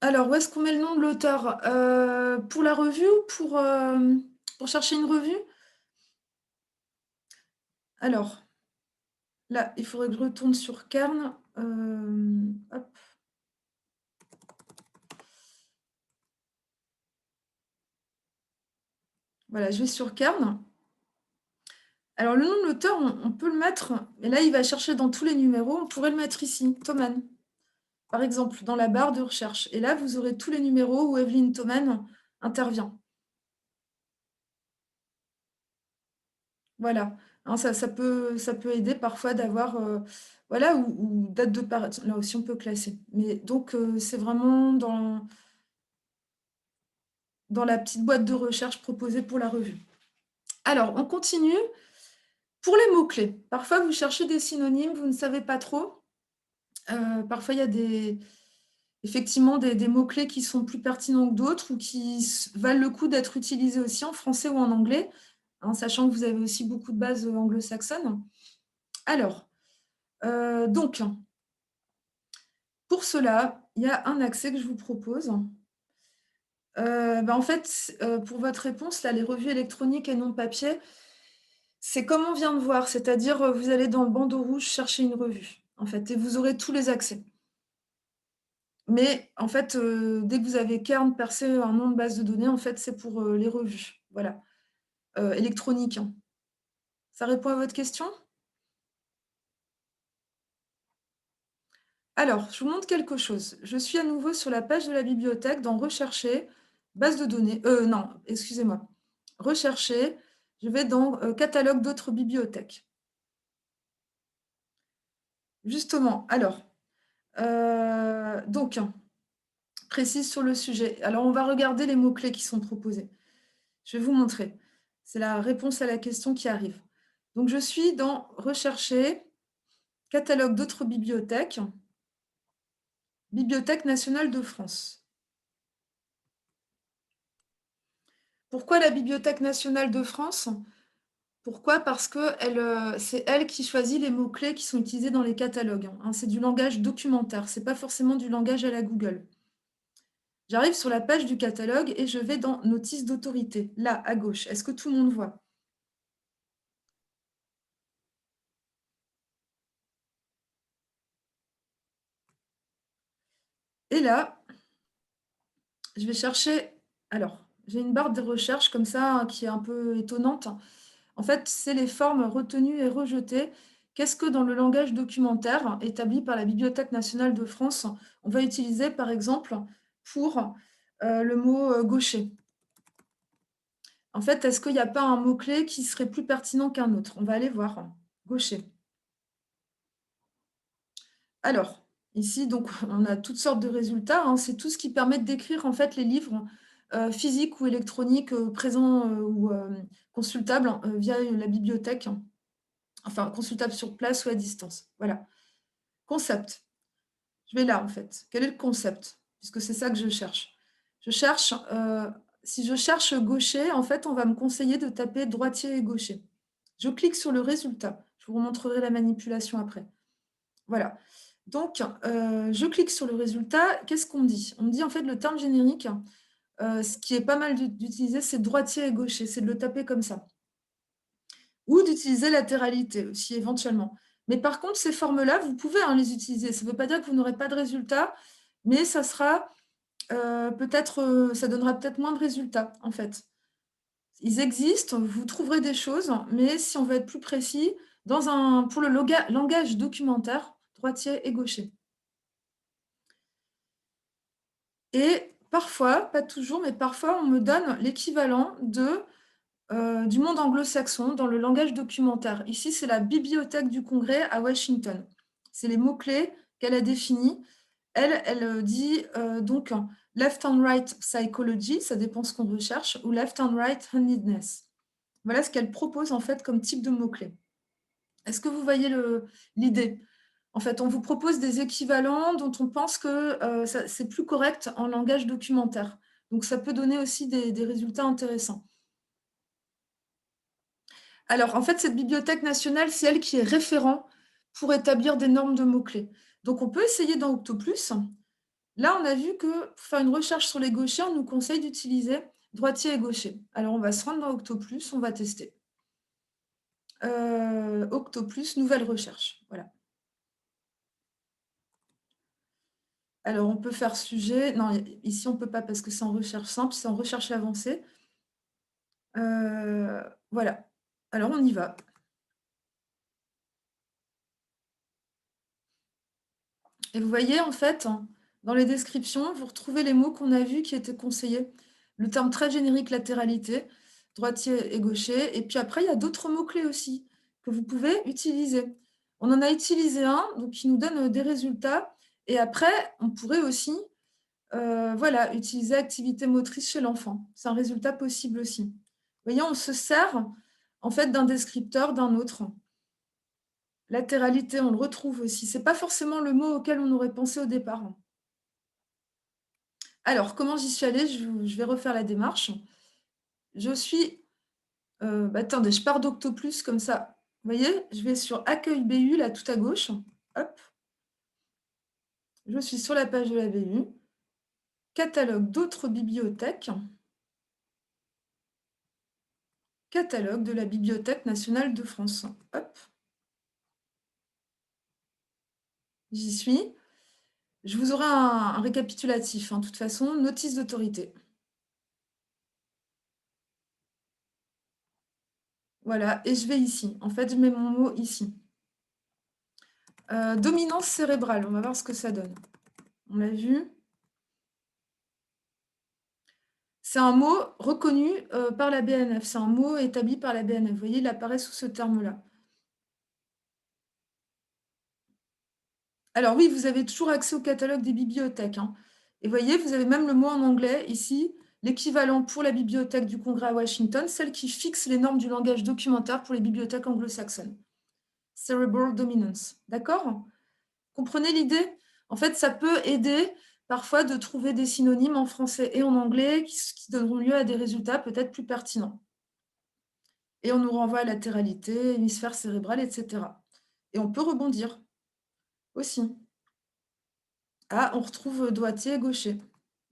Alors, où est-ce qu'on met le nom de l'auteur? Pour la revue ou pour chercher une revue? Alors, là, il faudrait que je retourne sur Kern. Hop, voilà, je vais sur Kern. Alors, le nom de l'auteur, on peut le mettre, mais là, il va chercher dans tous les numéros. On pourrait le mettre ici, Thoman, par exemple, dans la barre de recherche. Et là, vous aurez tous les numéros où Evelyne Thoman intervient. Voilà. Hein, ça peut aider parfois d'avoir, voilà, ou date de paraître. Là aussi, on peut classer. Mais donc, c'est vraiment dans la petite boîte de recherche proposée pour la revue. Alors, on continue. Pour les mots-clés, parfois vous cherchez des synonymes, vous ne savez pas trop. Parfois, il y a effectivement des mots-clés qui sont plus pertinents que d'autres ou qui valent le coup d'être utilisés aussi en français ou en anglais, hein, sachant que vous avez aussi beaucoup de bases anglo-saxonnes. Alors, donc, pour cela, il y a un accès que je vous propose. En fait, pour votre réponse, là, les revues électroniques et non papier, c'est comme on vient de voir, c'est-à-dire, vous allez dans le bandeau rouge chercher une revue, en fait, et vous aurez tous les accès. Mais en fait, dès que vous avez Kern percé un nom de base de données, en fait, c'est pour, les revues, voilà, électroniques, hein. Ça répond à votre question? Alors, je vous montre quelque chose. Je suis à nouveau sur la page de la bibliothèque dans rechercher, base de données, non, excusez-moi, rechercher, je vais dans, catalogue d'autres bibliothèques. Justement, alors, donc, précise sur le sujet. Alors, on va regarder les mots-clés qui sont proposés. Je vais vous montrer. C'est la réponse à la question qui arrive. Donc, je suis dans rechercher, catalogue d'autres bibliothèques, Bibliothèque nationale de France. Pourquoi la Bibliothèque nationale de France? Pourquoi? Parce que c'est elle qui choisit les mots-clés qui sont utilisés dans les catalogues, hein. C'est du langage documentaire, c'est pas forcément du langage à la Google. J'arrive sur la page du catalogue et je vais dans notice d'autorité, là, à gauche. Est-ce que tout le monde voit? Et là, je vais chercher. Alors, j'ai une barre de recherche comme ça hein, qui est un peu étonnante. En fait, c'est les formes retenues et rejetées. Qu'est-ce que dans le langage documentaire établi par la Bibliothèque nationale de France, on va utiliser par exemple pour le mot gaucher? En fait, est-ce qu'il n'y a pas un mot-clé qui serait plus pertinent qu'un autre? On va aller voir. Gaucher. Alors, ici, donc, on a toutes sortes de résultats, hein. C'est tout ce qui permet de décrire, en fait, les livres, physiques ou électroniques, présents, ou consultables, via la bibliothèque. Enfin, consultables sur place ou à distance. Voilà. Concept. Je vais là, en fait. Quel est le concept? Puisque c'est ça que je cherche. Je cherche, si je cherche gaucher, en fait, on va me conseiller de taper droitier et gaucher. Je clique sur le résultat. Je vous montrerai la manipulation après. Voilà. Donc, je clique sur le résultat. Qu'est-ce qu'on me dit? On me dit, en fait, le terme générique, ce qui est pas mal d'utiliser, c'est droitier et gaucher. C'est de le taper comme ça. Ou d'utiliser latéralité aussi, éventuellement. Mais par contre, ces formes-là, vous pouvez hein, les utiliser. Ça ne veut pas dire que vous n'aurez pas de résultat, mais ça sera peut-être, ça donnera peut-être moins de résultats, en fait. Ils existent, vous trouverez des choses, mais si on veut être plus précis, pour le langage documentaire, droitier et gaucher. Et parfois, pas toujours, mais parfois, on me donne l'équivalent du monde anglo-saxon dans le langage documentaire. Ici, c'est la Bibliothèque du Congrès à Washington. C'est les mots-clés qu'elle a définis. Elle dit donc left and right psychology, ça dépend ce qu'on recherche, ou left and right handedness. Voilà ce qu'elle propose en fait comme type de mots-clés. Est-ce que vous voyez l'idée? En fait, on vous propose des équivalents dont on pense que c'est plus correct en langage documentaire. Donc, ça peut donner aussi des résultats intéressants. Alors, en fait, cette bibliothèque nationale, c'est elle qui est référent pour établir des normes de mots-clés. Donc, on peut essayer dans Octoplus. Là, on a vu que pour faire une recherche sur les gauchers, on nous conseille d'utiliser droitier et gaucher. Alors, on va se rendre dans Octoplus, on va tester. Octoplus, nouvelle recherche. Voilà. Alors, on peut faire sujet. Non, ici, on ne peut pas parce que c'est en recherche simple, c'est en recherche avancée. Voilà. Alors, on y va. Et vous voyez, en fait, dans les descriptions, vous retrouvez les mots qu'on a vus qui étaient conseillés. Le terme très générique latéralité, droitier et gaucher. Et puis après, il y a d'autres mots-clés aussi que vous pouvez utiliser. On en a utilisé un, donc qui nous donne des résultats. Et après, on pourrait aussi voilà, utiliser activité motrice chez l'enfant. C'est un résultat possible aussi. Vous voyez, on se sert en fait d'un descripteur d'un autre. Latéralité, on le retrouve aussi. Ce n'est pas forcément le mot auquel on aurait pensé au départ. Alors, comment j'y suis allée? Je vais refaire la démarche. Je suis... attendez, je pars d'Octoplus comme ça. Vous voyez, je vais sur Accueil BU, là, tout à gauche. Hop. Je suis sur la page de la BU. Catalogue d'autres bibliothèques. Catalogue de la Bibliothèque nationale de France. Hop. J'y suis. Je vous aurai un récapitulatif, de toute façon. Notice d'autorité. Voilà, et je vais ici. En fait, je mets mon mot ici. Dominance cérébrale, on va voir ce que ça donne. On l'a vu. C'est un mot reconnu par la BNF. C'est un mot établi par la BNF. Vous voyez, il apparaît sous ce terme-là. Alors oui, vous avez toujours accès au catalogue des bibliothèques. Et vous voyez, vous avez même le mot en anglais ici, l'équivalent pour la bibliothèque du Congrès à Washington, celle qui fixe les normes du langage documentaire pour les bibliothèques anglo-saxonnes. Cerebral dominance. D'accord? Comprenez l'idée? En fait, ça peut aider parfois de trouver des synonymes en français et en anglais qui donneront lieu à des résultats peut-être plus pertinents. Et on nous renvoie à latéralité, hémisphère cérébral, etc. Et on peut rebondir aussi. Ah, on retrouve doigté et gaucher.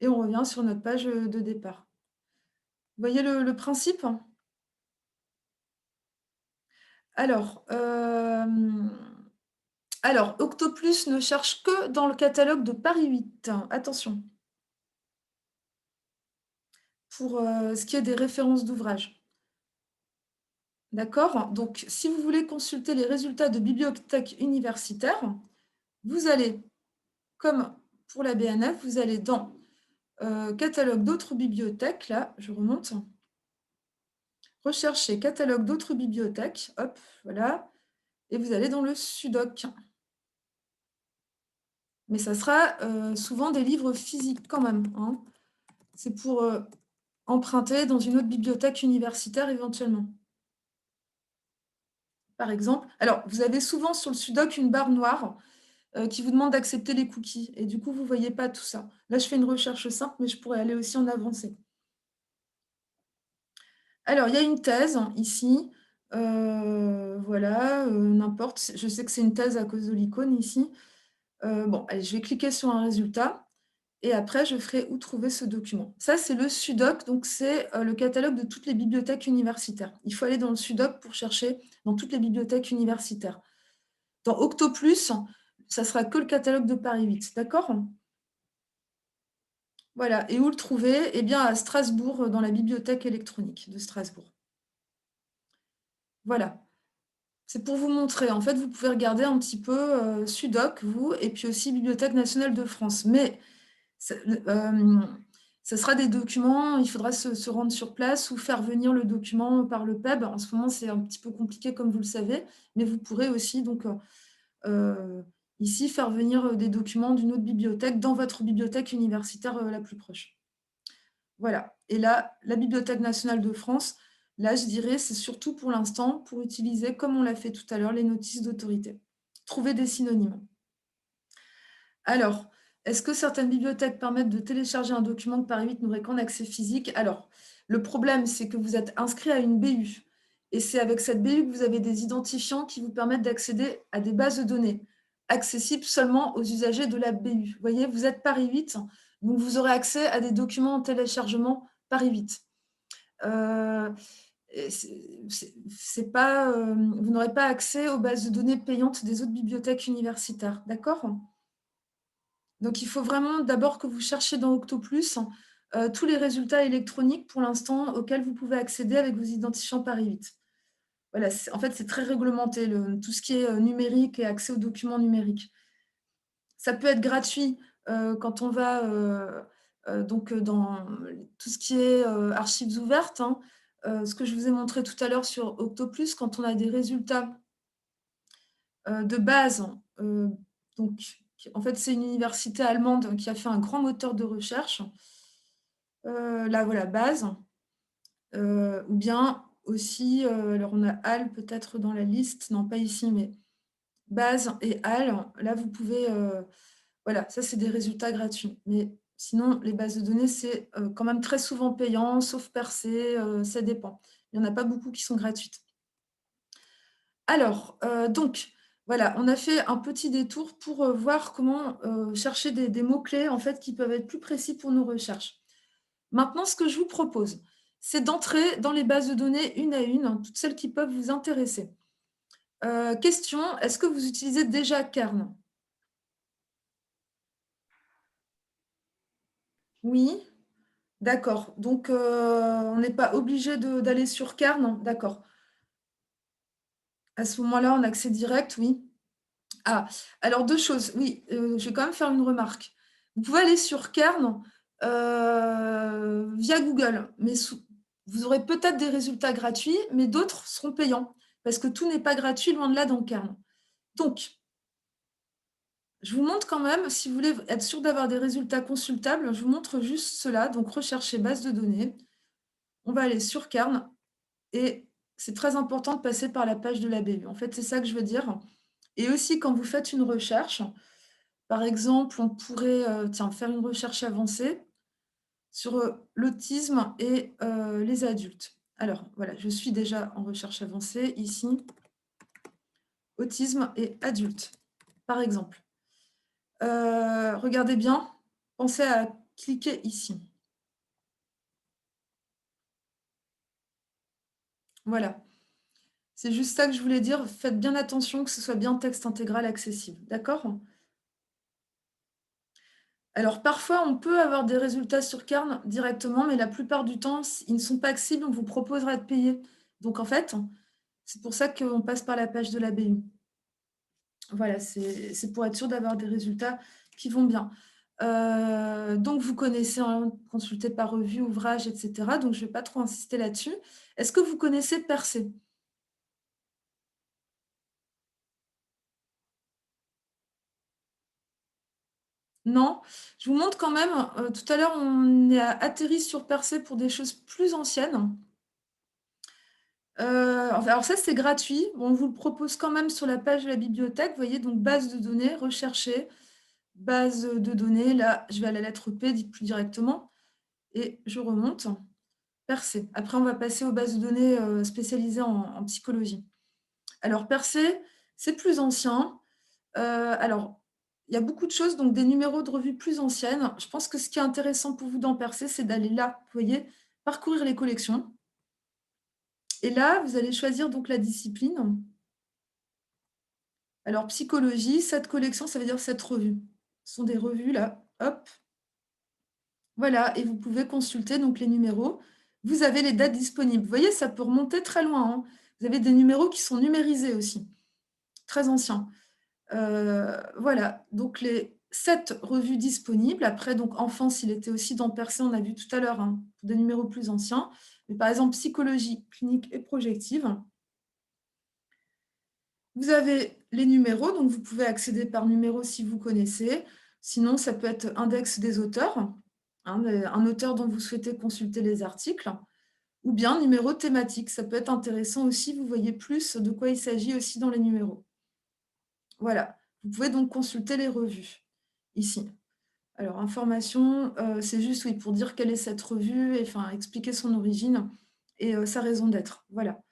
Et on revient sur notre page de départ. Vous voyez le principe? Alors, Octoplus ne cherche que dans le catalogue de Paris 8. Attention. pour ce qui est des références d'ouvrages. D'accord? Donc, si vous voulez consulter les résultats de bibliothèque universitaire, vous allez, comme pour la BNF, vous allez dans catalogue d'autres bibliothèques, là, je remonte, recherchez catalogue d'autres bibliothèques, hop, voilà, et vous allez dans le SUDOC. Mais ça sera souvent des livres physiques quand même, hein. C'est pour emprunter dans une autre bibliothèque universitaire éventuellement. Par exemple, alors vous avez souvent sur le SUDOC une barre noire qui vous demande d'accepter les cookies. Et du coup, vous ne voyez pas tout ça. Là, je fais une recherche simple, mais je pourrais aller aussi en avancée. Alors, il y a une thèse ici. Voilà, n'importe. Je sais que c'est une thèse à cause de l'icône ici. Bon, allez, je vais cliquer sur un résultat. Et après, je ferai où trouver ce document. Ça, c'est le SUDOC, donc c'est le catalogue de toutes les bibliothèques universitaires. Il faut aller dans le SUDOC pour chercher dans toutes les bibliothèques universitaires. Dans Octoplus, ça sera que le catalogue de Paris 8, d'accord? Voilà, et où le trouver? Eh bien, à Strasbourg, dans la bibliothèque électronique de Strasbourg. Voilà, c'est pour vous montrer. En fait, vous pouvez regarder un petit peu SUDOC, vous, et puis aussi Bibliothèque nationale de France. Mais ça sera des documents, il faudra se rendre sur place ou faire venir le document par le PEB. En ce moment, c'est un petit peu compliqué, comme vous le savez, mais vous pourrez aussi, donc, ici, faire venir des documents d'une autre bibliothèque dans votre bibliothèque universitaire la plus proche. Voilà. Et là, la Bibliothèque nationale de France, là, je dirais, c'est surtout pour l'instant pour utiliser, comme on l'a fait tout à l'heure, les notices d'autorité. Trouver des synonymes. Alors, est-ce que certaines bibliothèques permettent de télécharger un document que Paris 8 n'aurait qu'en accès physique? Alors, le problème, c'est que vous êtes inscrit à une BU. Et c'est avec cette BU que vous avez des identifiants qui vous permettent d'accéder à des bases de données accessibles seulement aux usagers de la BU. Vous voyez, vous êtes Paris 8, donc vous aurez accès à des documents en téléchargement Paris 8. C'est pas, vous n'aurez pas accès aux bases de données payantes des autres bibliothèques universitaires, d'accord? Donc, il faut vraiment d'abord que vous cherchiez dans Octoplus tous les résultats électroniques pour l'instant auxquels vous pouvez accéder avec vos identifiants Paris 8. Voilà, en fait, c'est très réglementé, tout ce qui est numérique et accès aux documents numériques. Ça peut être gratuit quand on va donc dans tout ce qui est archives ouvertes, hein, ce que je vous ai montré tout à l'heure sur Octoplus, quand on a des résultats de base, donc en fait, c'est une université allemande qui a fait un grand moteur de recherche. Là, voilà, base. Ou bien aussi, alors on a HAL peut-être dans la liste, non pas ici, mais base et HAL. Là, vous pouvez, voilà, ça c'est des résultats gratuits. Mais sinon, les bases de données, c'est quand même très souvent payant, sauf Percé, ça dépend. Il n'y en a pas beaucoup qui sont gratuites. Alors, donc, voilà, on a fait un petit détour pour voir comment chercher des mots-clés en fait, qui peuvent être plus précis pour nos recherches. Maintenant, ce que je vous propose, c'est d'entrer dans les bases de données une à une, hein, toutes celles qui peuvent vous intéresser. Question, est-ce que vous utilisez déjà Kern? Oui, d'accord. Donc, on n'est pas obligé d'aller sur Kern, d'accord. À ce moment-là, en accès direct, oui. Ah, alors deux choses. Oui, je vais quand même faire une remarque. Vous pouvez aller sur Kern via Google, mais vous aurez peut-être des résultats gratuits, mais d'autres seront payants, parce que tout n'est pas gratuit, loin de là, dans Kern. Donc, je vous montre quand même, si vous voulez être sûr d'avoir des résultats consultables, je vous montre juste cela. Donc, rechercher base de données. On va aller sur Kern, et c'est très important de passer par la page de la BU. En fait, c'est ça que je veux dire. Et aussi, quand vous faites une recherche, par exemple, on pourrait faire une recherche avancée sur l'autisme et les adultes. Alors, voilà, je suis déjà en recherche avancée ici. Autisme et adultes, par exemple. Regardez bien, pensez à cliquer ici. Voilà. C'est juste ça que je voulais dire. Faites bien attention que ce soit bien texte intégral accessible. D'accord? Alors parfois, on peut avoir des résultats sur Kern directement, mais la plupart du temps, ils ne sont pas accessibles, on vous proposera de payer. Donc en fait, c'est pour ça qu'on passe par la page de la BU. Voilà, c'est pour être sûr d'avoir des résultats qui vont bien. Donc vous connaissez, hein, consulter par revue, ouvrage, et cetera, donc je ne vais pas trop insister là-dessus. Est-ce que vous connaissez Percé? Non? Je vous montre quand même, tout à l'heure, on est atterri sur Percé pour des choses plus anciennes. Enfin, alors ça, c'est gratuit. On vous le propose quand même sur la page de la bibliothèque. Vous voyez, donc base de données, rechercher, base de données. Là, je vais à la lettre P, dites plus directement, et je remonte. Percé. Après, on va passer aux bases de données spécialisées en psychologie. Alors, Percé, c'est plus ancien. Alors, il y a beaucoup de choses, donc des numéros de revues plus anciennes. Je pense que ce qui est intéressant pour vous dans Percé, c'est d'aller là, vous voyez, parcourir les collections. Et là, vous allez choisir donc la discipline. Alors, psychologie, cette collection, ça veut dire cette revue. Ce sont des revues là, hop, voilà, et vous pouvez consulter donc les numéros. Vous avez les dates disponibles. Vous voyez, ça peut remonter très loin, hein. Vous avez des numéros qui sont numérisés aussi, très anciens. Voilà, donc les 7 revues disponibles. Après, donc enfance, il était aussi dans Percé, on a vu tout à l'heure, hein, pour des numéros plus anciens. Mais par exemple, psychologie, clinique et projective. Vous avez les numéros, donc vous pouvez accéder par numéro si vous connaissez. Sinon, ça peut être index des auteurs, hein, un auteur dont vous souhaitez consulter les articles, ou bien numéro thématique. Ça peut être intéressant aussi, vous voyez plus de quoi il s'agit aussi dans les numéros. Voilà, vous pouvez donc consulter les revues ici. Alors, information, c'est juste oui, pour dire quelle est cette revue, et enfin expliquer son origine et sa raison d'être. Voilà.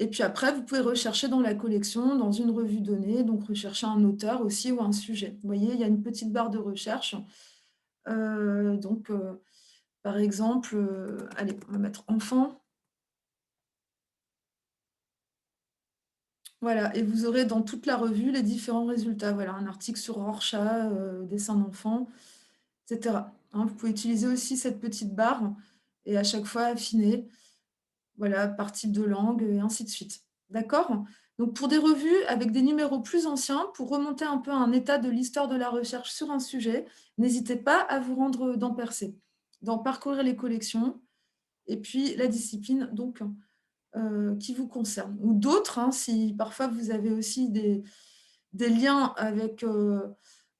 Et puis après, vous pouvez rechercher dans la collection, dans une revue donnée, donc rechercher un auteur aussi ou un sujet. Vous voyez, il y a une petite barre de recherche. Donc, par exemple, allez, on va mettre enfant. Voilà, et vous aurez dans toute la revue les différents résultats. Voilà, un article sur Rorschach, dessin d'enfant, etc. Hein, vous pouvez utiliser aussi cette petite barre et à chaque fois affiner. Voilà, par type de langue et ainsi de suite. D'accord? Donc pour des revues avec des numéros plus anciens, pour remonter un peu à un état de l'histoire de la recherche sur un sujet, n'hésitez pas à vous rendre dans Percé, dans parcourir les collections et puis la discipline donc qui vous concerne. Ou d'autres, hein, si parfois vous avez aussi des liens avec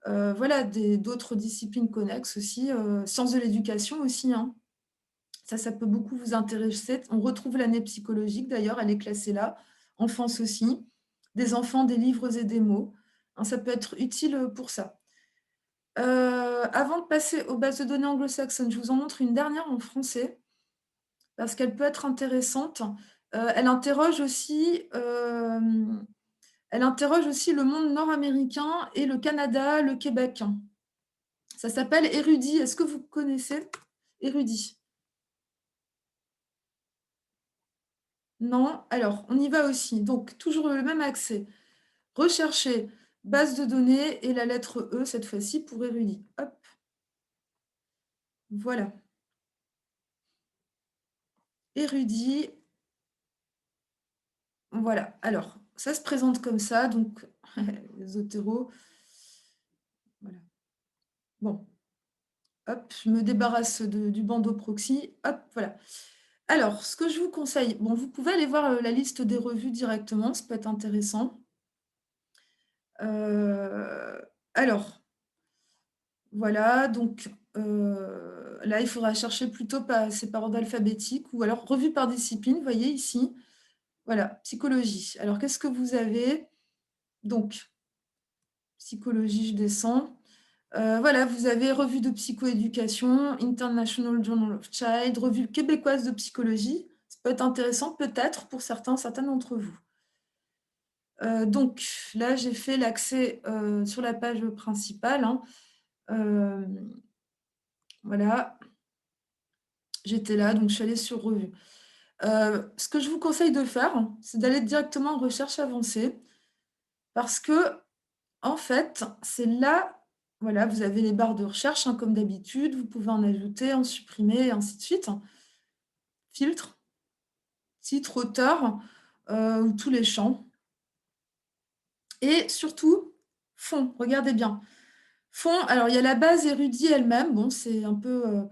voilà, d'autres disciplines connexes aussi, sciences de l'éducation aussi, hein. Ça peut beaucoup vous intéresser. On retrouve l'année psychologique, d'ailleurs, elle est classée là. Enfance aussi. Des enfants, des livres et des mots. Hein, ça peut être utile pour ça. Avant de passer aux bases de données anglo-saxonnes, je vous en montre une dernière en français, parce qu'elle peut être intéressante. Elle interroge aussi, elle interroge aussi le monde nord-américain et le Canada, le Québec. Ça s'appelle Érudit. Est-ce que vous connaissez Érudit? Non? Alors, on y va aussi. Donc, toujours le même accès. Rechercher base de données et la lettre E, cette fois-ci, pour érudit. Hop, voilà. Érudit. Voilà. Alors, ça se présente comme ça. Donc, les Zotero. Voilà. Bon, hop, je me débarrasse du bandeau proxy. Hop, voilà. Alors, ce que je vous conseille, bon, vous pouvez aller voir la liste des revues directement, ça peut être intéressant. Euh, alors, voilà, donc là, il faudra chercher plutôt c'est par ordre alphabétique ou alors revue par discipline, vous voyez ici. Voilà, psychologie. Alors, qu'est-ce que vous avez? Donc, psychologie, je descends. Voilà, vous avez revue de psychoéducation, International Journal of Child, revue québécoise de psychologie. Ça peut être intéressant, peut-être, pour certains d'entre vous. Donc, là, j'ai fait l'accès sur la page principale, hein. Euh, voilà, j'étais là, donc je suis allée sur revue. Ce que je vous conseille de faire, c'est d'aller directement en recherche avancée parce que, en fait, c'est là Voilà, vous avez les barres de recherche, hein, comme d'habitude. Vous pouvez en ajouter, en supprimer et ainsi de suite. Filtre, titre, auteur, ou tous les champs et surtout, fond, regardez bien. Fond, alors il y a la base érudit elle-même, bon, c'est un peu,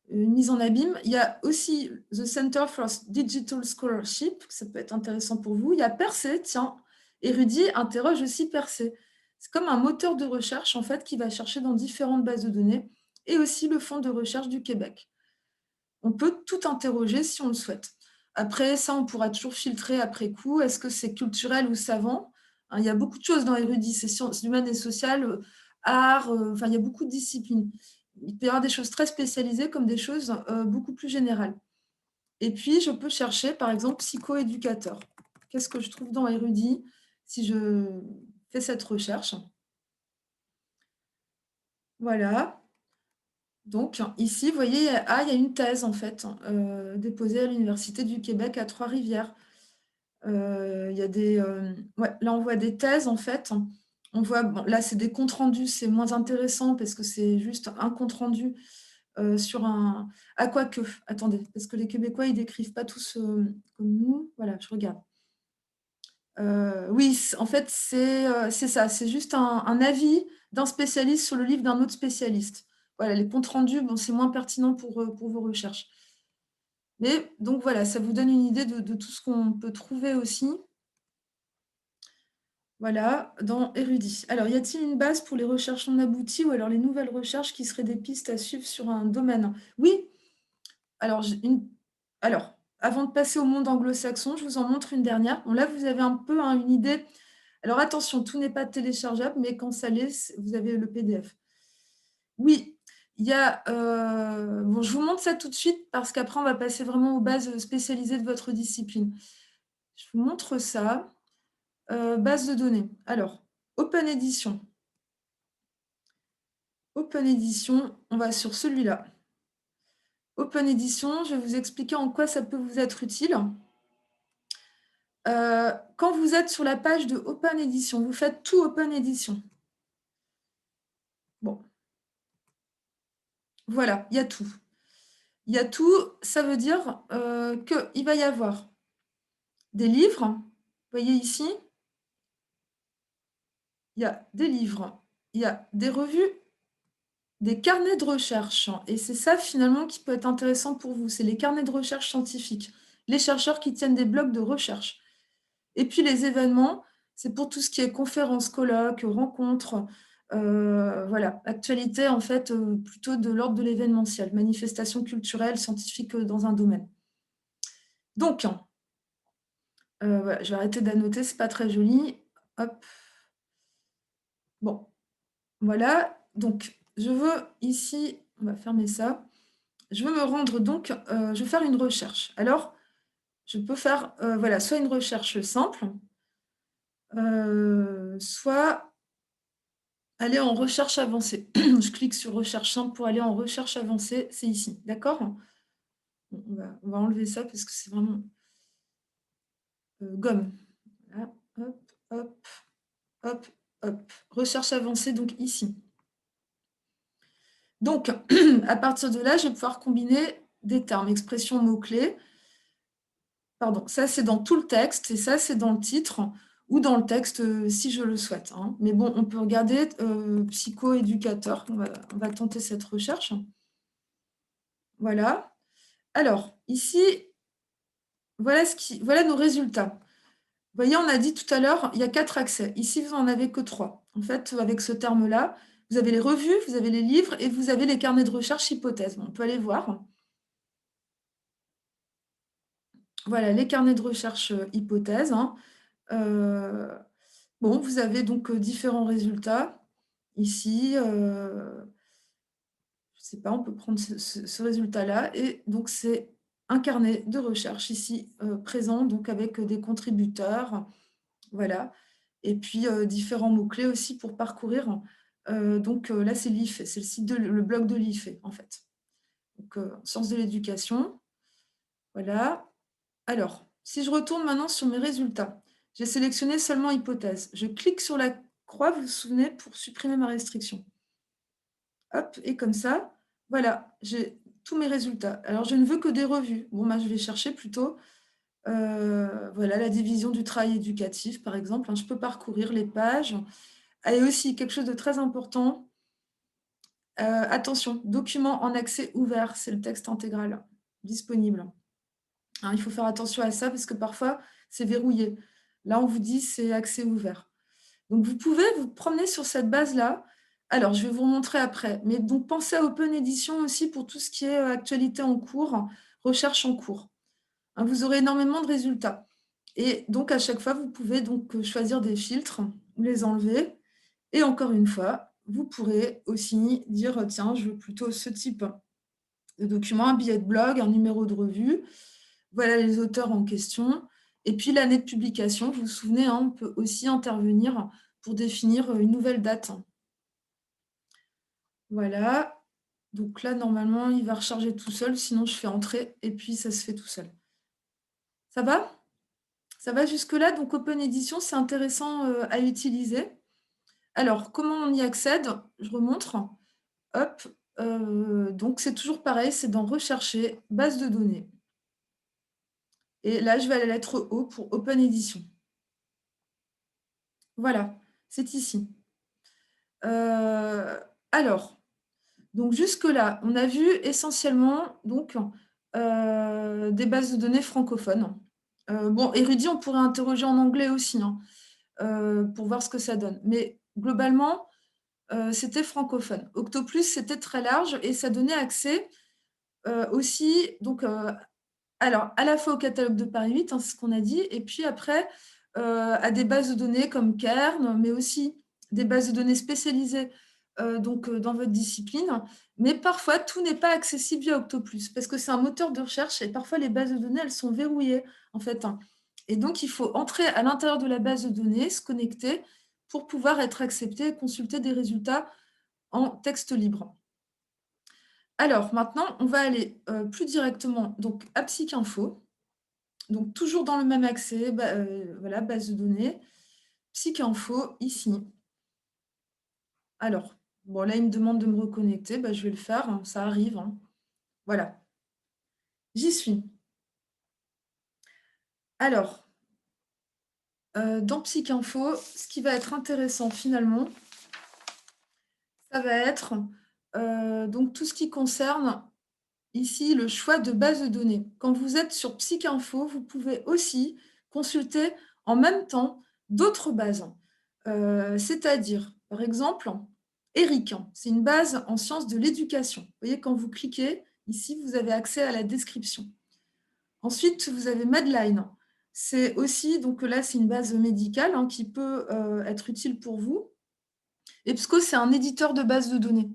une mise en abîme. Il y a aussi The Center for Digital Scholarship, ça peut être intéressant pour vous. Il y a Percé, tiens, érudit interroge aussi Percé. C'est comme un moteur de recherche, en fait, qui va chercher dans différentes bases de données et aussi le Fonds de recherche du Québec. On peut tout interroger si on le souhaite. Après, ça, on pourra toujours filtrer après coup. Est-ce que c'est culturel ou savant? Hein, il y a beaucoup de choses dans érudit, c'est sciences humaines et sociales, art, enfin, il y a beaucoup de disciplines. Il peut y avoir des choses très spécialisées comme des choses beaucoup plus générales. Et puis, je peux chercher, par exemple, psychoéducateur. Qu'est-ce que je trouve dans érudit si je fais cette recherche? Voilà. Donc, ici, vous voyez, il y a une thèse, en fait, déposée à l'Université du Québec à Trois-Rivières. Il y a des, ouais, là, on voit des thèses, en fait. On voit, bon, là, c'est des comptes rendus, c'est moins intéressant parce que c'est juste un compte rendu sur un. Ah, quoique, attendez, parce que les Québécois, ils décrivent pas tous comme nous. Voilà, je regarde. Oui, en fait, c'est ça, c'est juste un avis d'un spécialiste sur le livre d'un autre spécialiste. Voilà, les comptes rendus, bon, c'est moins pertinent pour vos recherches. Mais donc voilà, ça vous donne une idée de tout ce qu'on peut trouver aussi. Voilà, dans Érudit. Alors, y a-t-il une base pour les recherches non abouties ou alors les nouvelles recherches qui seraient des pistes à suivre sur un domaine? Oui, alors, alors, avant de passer au monde anglo-saxon, je vous en montre une dernière. Bon, là, vous avez un peu hein, une idée. Alors, attention, tout n'est pas téléchargeable, mais quand ça l'est, vous avez le PDF. Oui, il y a. Bon, je vous montre ça tout de suite parce qu'après, on va passer vraiment aux bases spécialisées de votre discipline. Je vous montre ça. Base de données. Alors, Open Edition. Open Edition, on va sur celui-là. Open Edition, je vais vous expliquer en quoi ça peut vous être utile. Quand vous êtes sur la page de Open Edition, vous faites tout Open Edition. Bon, voilà, il y a tout. Il y a tout, ça veut dire qu'il va y avoir des livres. Vous voyez ici, il y a des livres, il y a des revues, des carnets de recherche. Et c'est ça finalement qui peut être intéressant pour vous, c'est les carnets de recherche scientifiques. Les chercheurs qui tiennent des blogs de recherche. Et puis les événements, c'est pour tout ce qui est conférences, colloques, rencontres, voilà, actualité en fait plutôt de l'ordre de l'événementiel, manifestations culturelles, scientifiques dans un domaine. Donc, voilà, je vais arrêter d'annoter, c'est pas très joli. Hop. Bon, voilà. Donc, je veux ici, on va fermer ça. Je veux me rendre donc, je veux faire une recherche. Alors, je peux faire, voilà, soit une recherche simple, soit aller en recherche avancée. Je clique sur recherche simple pour aller en recherche avancée, c'est ici, d'accord? Bon, on va enlever ça parce que c'est vraiment gomme. Voilà, hop, hop, hop, hop. Recherche avancée, donc ici. Donc, à partir de là, je vais pouvoir combiner des termes, expressions, mots-clés. Pardon, ça c'est dans tout le texte et ça c'est dans le titre ou dans le texte si je le souhaite. Hein. Mais bon, on peut regarder psychoéducateur. On va tenter cette recherche. Voilà. Alors, ici, voilà nos résultats. Vous voyez, on a dit tout à l'heure, il y a 4 accès. Ici, vous n'en avez que 3. En fait, avec ce terme-là, vous avez les revues, vous avez les livres et vous avez les carnets de recherche hypothèses. Bon, on peut aller voir. Voilà, les carnets de recherche hypothèses. Hein. Bon, vous avez donc différents résultats. Ici, je ne sais pas, on peut prendre ce résultat-là. Et donc, c'est un carnet de recherche ici présent, donc avec des contributeurs. Voilà. Et puis, différents mots-clés aussi pour parcourir. Donc, là, c'est l'IFE, c'est le site le blog de l'IFE, en fait. Donc, sciences de l'éducation. Voilà. Alors, si je retourne maintenant sur mes résultats, j'ai sélectionné seulement hypothèse. Je clique sur la croix, vous vous souvenez, pour supprimer ma restriction. Hop, et comme ça, voilà, j'ai tous mes résultats. Alors, je ne veux que des revues. Bon, bah, je vais chercher plutôt, voilà, la division du travail éducatif, par exemple, hein. Je peux parcourir les pages. Ah, et aussi quelque chose de très important, attention, document en accès ouvert, c'est le texte intégral disponible. Hein, il faut faire attention à ça parce que parfois, c'est verrouillé. Là, on vous dit: «C'est accès ouvert». Donc vous pouvez vous promener sur cette base-là. Alors, je vais vous montrer après, mais donc pensez à Open Edition aussi pour tout ce qui est, actualité en cours, recherche en cours. Hein, vous aurez énormément de résultats et donc à chaque fois, vous pouvez donc, choisir des filtres ou les enlever et encore une fois, vous pourrez aussi dire: «Tiens, je veux plutôt ce type de document, un billet de blog, un numéro de revue». Voilà les auteurs en question et puis l'année de publication. Vous vous souvenez, hein, on peut aussi intervenir pour définir, une nouvelle date. Voilà, donc là, normalement, il va recharger tout seul, sinon je fais entrer et puis ça se fait tout seul. Ça va? Ça va jusque-là? Donc Open Edition, c'est intéressant, à utiliser. Alors, comment on y accède? Je remontre. Hop, donc c'est toujours pareil, c'est dans Rechercher, base de données et là, je vais à la lettre O pour Open Edition. Voilà, c'est ici. Alors, donc jusque-là, on a vu essentiellement donc, des bases de données francophones. Bon, Érudit, on pourrait interroger en anglais aussi, hein, pour voir ce que ça donne. Mais globalement, c'était francophone. Octoplus, c'était très large et ça donnait accès, aussi donc, alors à la fois au catalogue de Paris 8, hein, c'est ce qu'on a dit et puis après, à des bases de données comme Kern, mais aussi des bases de données spécialisées, donc, dans votre discipline. Mais parfois, tout n'est pas accessible via Octoplus parce que c'est un moteur de recherche et parfois les bases de données, elles sont verrouillées, en fait, hein. Et donc il faut entrer à l'intérieur de la base de données, se connecter pour pouvoir être accepté et consulter des résultats en texte libre. Alors maintenant, on va aller, plus directement donc à Psycinfo. Donc toujours dans le même accès, voilà, base de données, Psycinfo ici. Alors, bon là, il me demande de me reconnecter, bah, je vais le faire, hein, ça arrive, hein. Voilà, j'y suis. Alors, dans Psycinfo, ce qui va être intéressant finalement, ça va être, donc tout ce qui concerne ici le choix de base de données. Quand vous êtes sur Psycinfo, vous pouvez aussi consulter en même temps d'autres bases. C'est-à-dire, par exemple, ERIC, c'est une base en sciences de l'éducation. Vous voyez, quand vous cliquez, ici, vous avez accès à la description. Ensuite, vous avez Medline. C'est aussi, donc là, c'est une base médicale, hein, qui peut être utile pour vous. EBSCO, c'est un éditeur de base de données.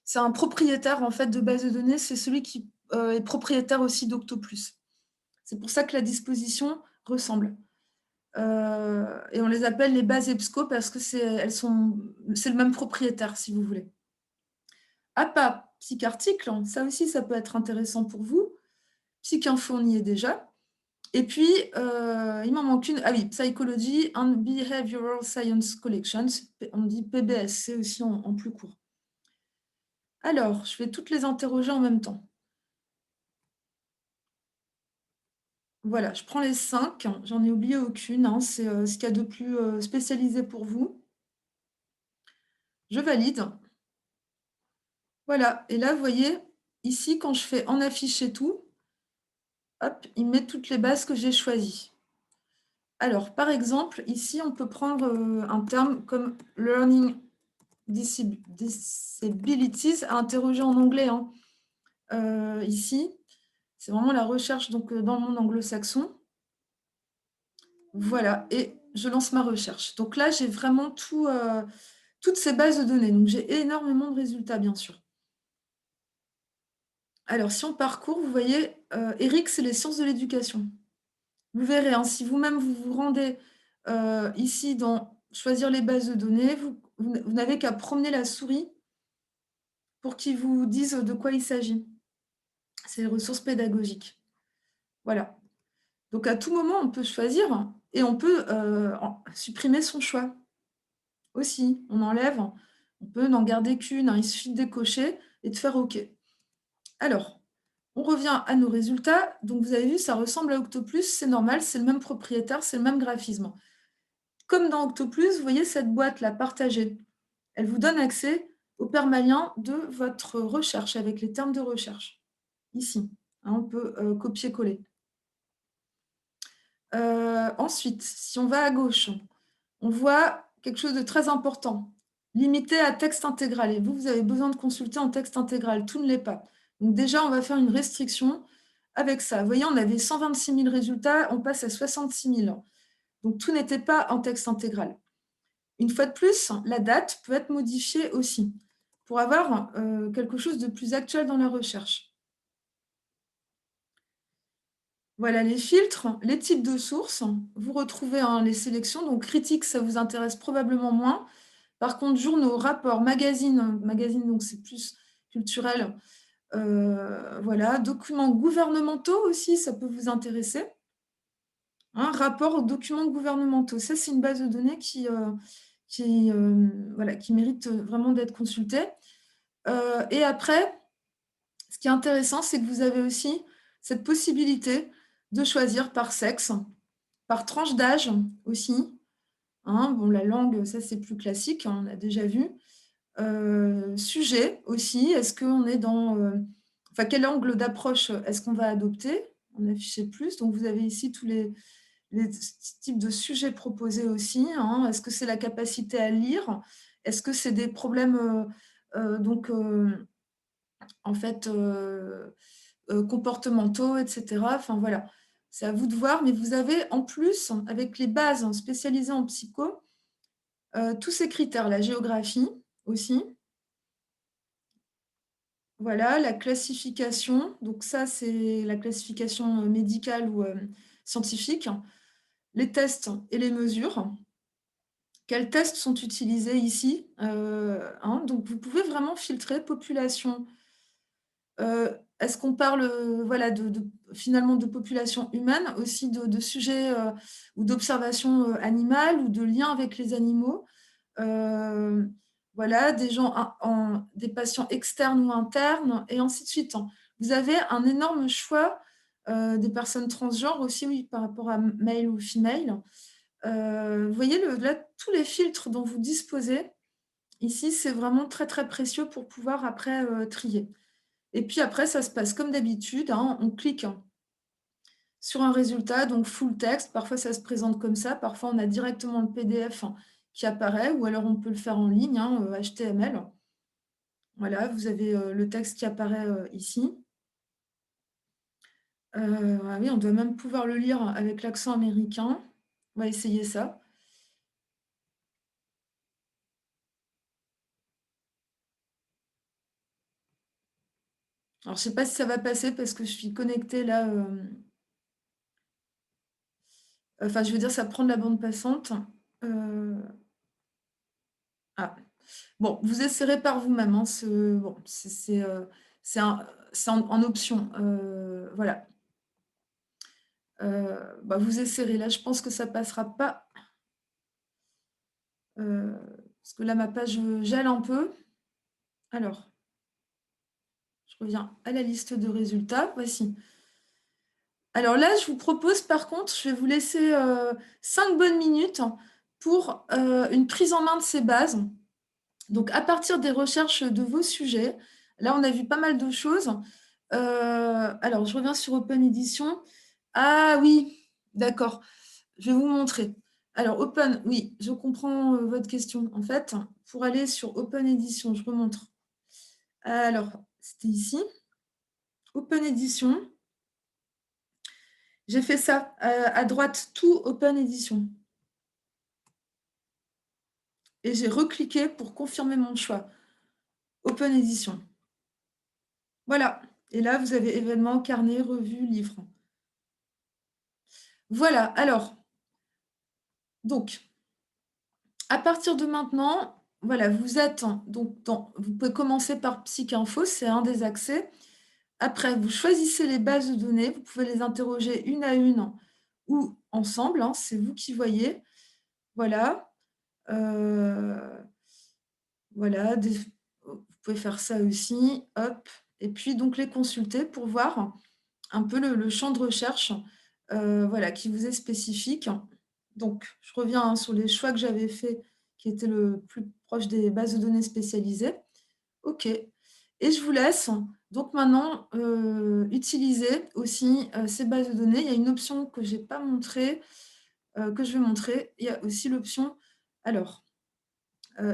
C'est un propriétaire en fait de base de données, c'est celui qui est propriétaire aussi d'Octoplus. C'est pour ça que la disposition ressemble. Et on les appelle les bases EBSCO parce que c'est le même propriétaire, si vous voulez. APA, Psycharticle, ça aussi, ça peut être intéressant pour vous. Psycinfo, on y est déjà. Et puis, il m'en manque une. Ah oui, Psychology and Behavioral Science Collections. On dit PBSC aussi en plus court. Alors, je vais toutes les interroger en même temps. Voilà, je prends les 5. J'en ai oublié aucune, hein, c'est, ce qu'il y a de plus, spécialisé pour vous. Je valide. Voilà et là, vous voyez, ici, quand je fais en afficher tout, hop, il met toutes les bases que j'ai choisies. Alors, par exemple, ici, on peut prendre, un terme comme learning disabilities à interroger en anglais, hein. Ici, c'est vraiment la recherche donc, dans le monde anglo-saxon. Voilà et je lance ma recherche. Donc là, j'ai vraiment tout, toutes ces bases de données, donc j'ai énormément de résultats, bien sûr. Alors si on parcourt, vous voyez, ERIC, c'est les sciences de l'éducation. Vous verrez, hein, si vous-même vous vous rendez, ici dans choisir les bases de données, vous n'avez qu'à promener la souris pour qu'il vous dise de quoi il s'agit. C'est les ressources pédagogiques. Voilà. Donc à tout moment, on peut choisir et on peut, supprimer son choix aussi. On enlève On peut n'en garder qu'une, hein, il suffit de décocher et de faire OK. Alors, on revient à nos résultats. Donc vous avez vu, ça ressemble à Octoplus, c'est normal, c'est le même propriétaire, c'est le même graphisme. Comme dans Octoplus, vous voyez cette boîte-là, partagée. Elle vous donne accès au permalien de votre recherche avec les termes de recherche. Ici, hein, on peut copier-coller. Ensuite, si on va à gauche, on voit quelque chose de très important. Limité à texte intégral. Et vous, vous avez besoin de consulter en texte intégral. Tout ne l'est pas. Donc déjà, on va faire une restriction avec ça. Vous voyez, on avait 126 000 résultats, on passe à 66 000. Donc tout n'était pas en texte intégral. Une fois de plus, la date peut être modifiée aussi pour avoir quelque chose de plus actuel dans la recherche. Voilà les filtres, les types de sources. Vous retrouvez les sélections. Donc critiques, ça vous intéresse probablement moins. Par contre, journaux, rapports, magazines, donc c'est plus culturel. Voilà, documents gouvernementaux aussi, ça peut vous intéresser. Hein, rapport aux documents gouvernementaux, ça c'est une base de données qui voilà, qui mérite vraiment d'être consultée. Et après, ce qui est intéressant, c'est que vous avez aussi cette possibilité de choisir par sexe, par tranche d'âge aussi. Hein, bon, la langue, ça c'est plus classique, hein, on a déjà vu. Sujet aussi, est-ce qu'on est dans... enfin, quel angle d'approche est-ce qu'on va adopter? On affiche plus, donc vous avez ici tous les types de sujets proposés aussi. Hein. Est-ce que c'est la capacité à lire? Est-ce que c'est des problèmes donc, en fait, comportementaux, etc. Enfin voilà, c'est à vous de voir, mais vous avez en plus, avec les bases spécialisées en psycho, tous ces critères, la géographie aussi. Voilà, la classification. Donc ça, c'est la classification médicale ou scientifique. Les tests et les mesures. Quels tests sont utilisés ici? Hein, donc vous pouvez vraiment filtrer population. Est-ce qu'on parle voilà, finalement de population humaine, aussi de sujets ou d'observation animale ou de liens avec les animaux? Voilà, des gens, des patients externes ou internes, et ainsi de suite. Vous avez un énorme choix des personnes transgenres aussi, oui, par rapport à male ou female. Vous voyez, là, tous les filtres dont vous disposez, ici, c'est vraiment très, très précieux pour pouvoir après trier. Et puis après, ça se passe comme d'habitude, hein, on clique sur un résultat, donc full text. Parfois, ça se présente comme ça. Parfois, on a directement le PDF qui apparaît, ou alors on peut le faire en ligne, hein, HTML. Voilà, vous avez le texte qui apparaît ici. Ah oui, on doit même pouvoir le lire avec l'accent américain. On va essayer ça. Alors, je ne sais pas si ça va passer parce que je suis connectée là. Enfin, je veux dire, ça prend de la bande passante. Ah. Bon, vous essaierez par vous-même. Hein, bon, c'est en option. Voilà. Bah, vous essaierez. Là, je pense que ça passera pas. Parce que là, ma page gèle un peu. Alors, je reviens à la liste de résultats. Voici. Alors là, je vous propose, par contre, je vais vous laisser 5 bonnes minutes pour une prise en main de ces bases. Donc, à partir des recherches de vos sujets, là, on a vu pas mal de choses. Alors, je reviens sur Open Edition. Ah oui, d'accord. Je vais vous montrer. Alors, Open, oui, je comprends votre question. En fait, pour aller sur Open Edition, je remontre. Alors, c'était ici. Open Edition. J'ai fait ça. À droite, tout Open Edition. Et j'ai recliqué pour confirmer mon choix. Open Edition. Voilà. Et là, vous avez événements, carnet, revue, livre. Voilà. Alors, donc, à partir de maintenant, voilà, vous êtes donc vous pouvez commencer par PsycInfo, c'est un des accès. Après, vous choisissez les bases de données, vous pouvez les interroger une à une ou ensemble, hein, c'est vous qui voyez. Voilà. Voilà, vous pouvez faire ça aussi, hop et puis donc les consulter pour voir un peu le champ de recherche, voilà, qui vous est spécifique. Donc je reviens, hein, sur les choix que j'avais faits qui étaient le plus proche des bases de données spécialisées. OK et je vous laisse donc maintenant, utiliser aussi, ces bases de données. Il y a une option que j'ai pas montrée, que je vais montrer. Il y a aussi l'option alors,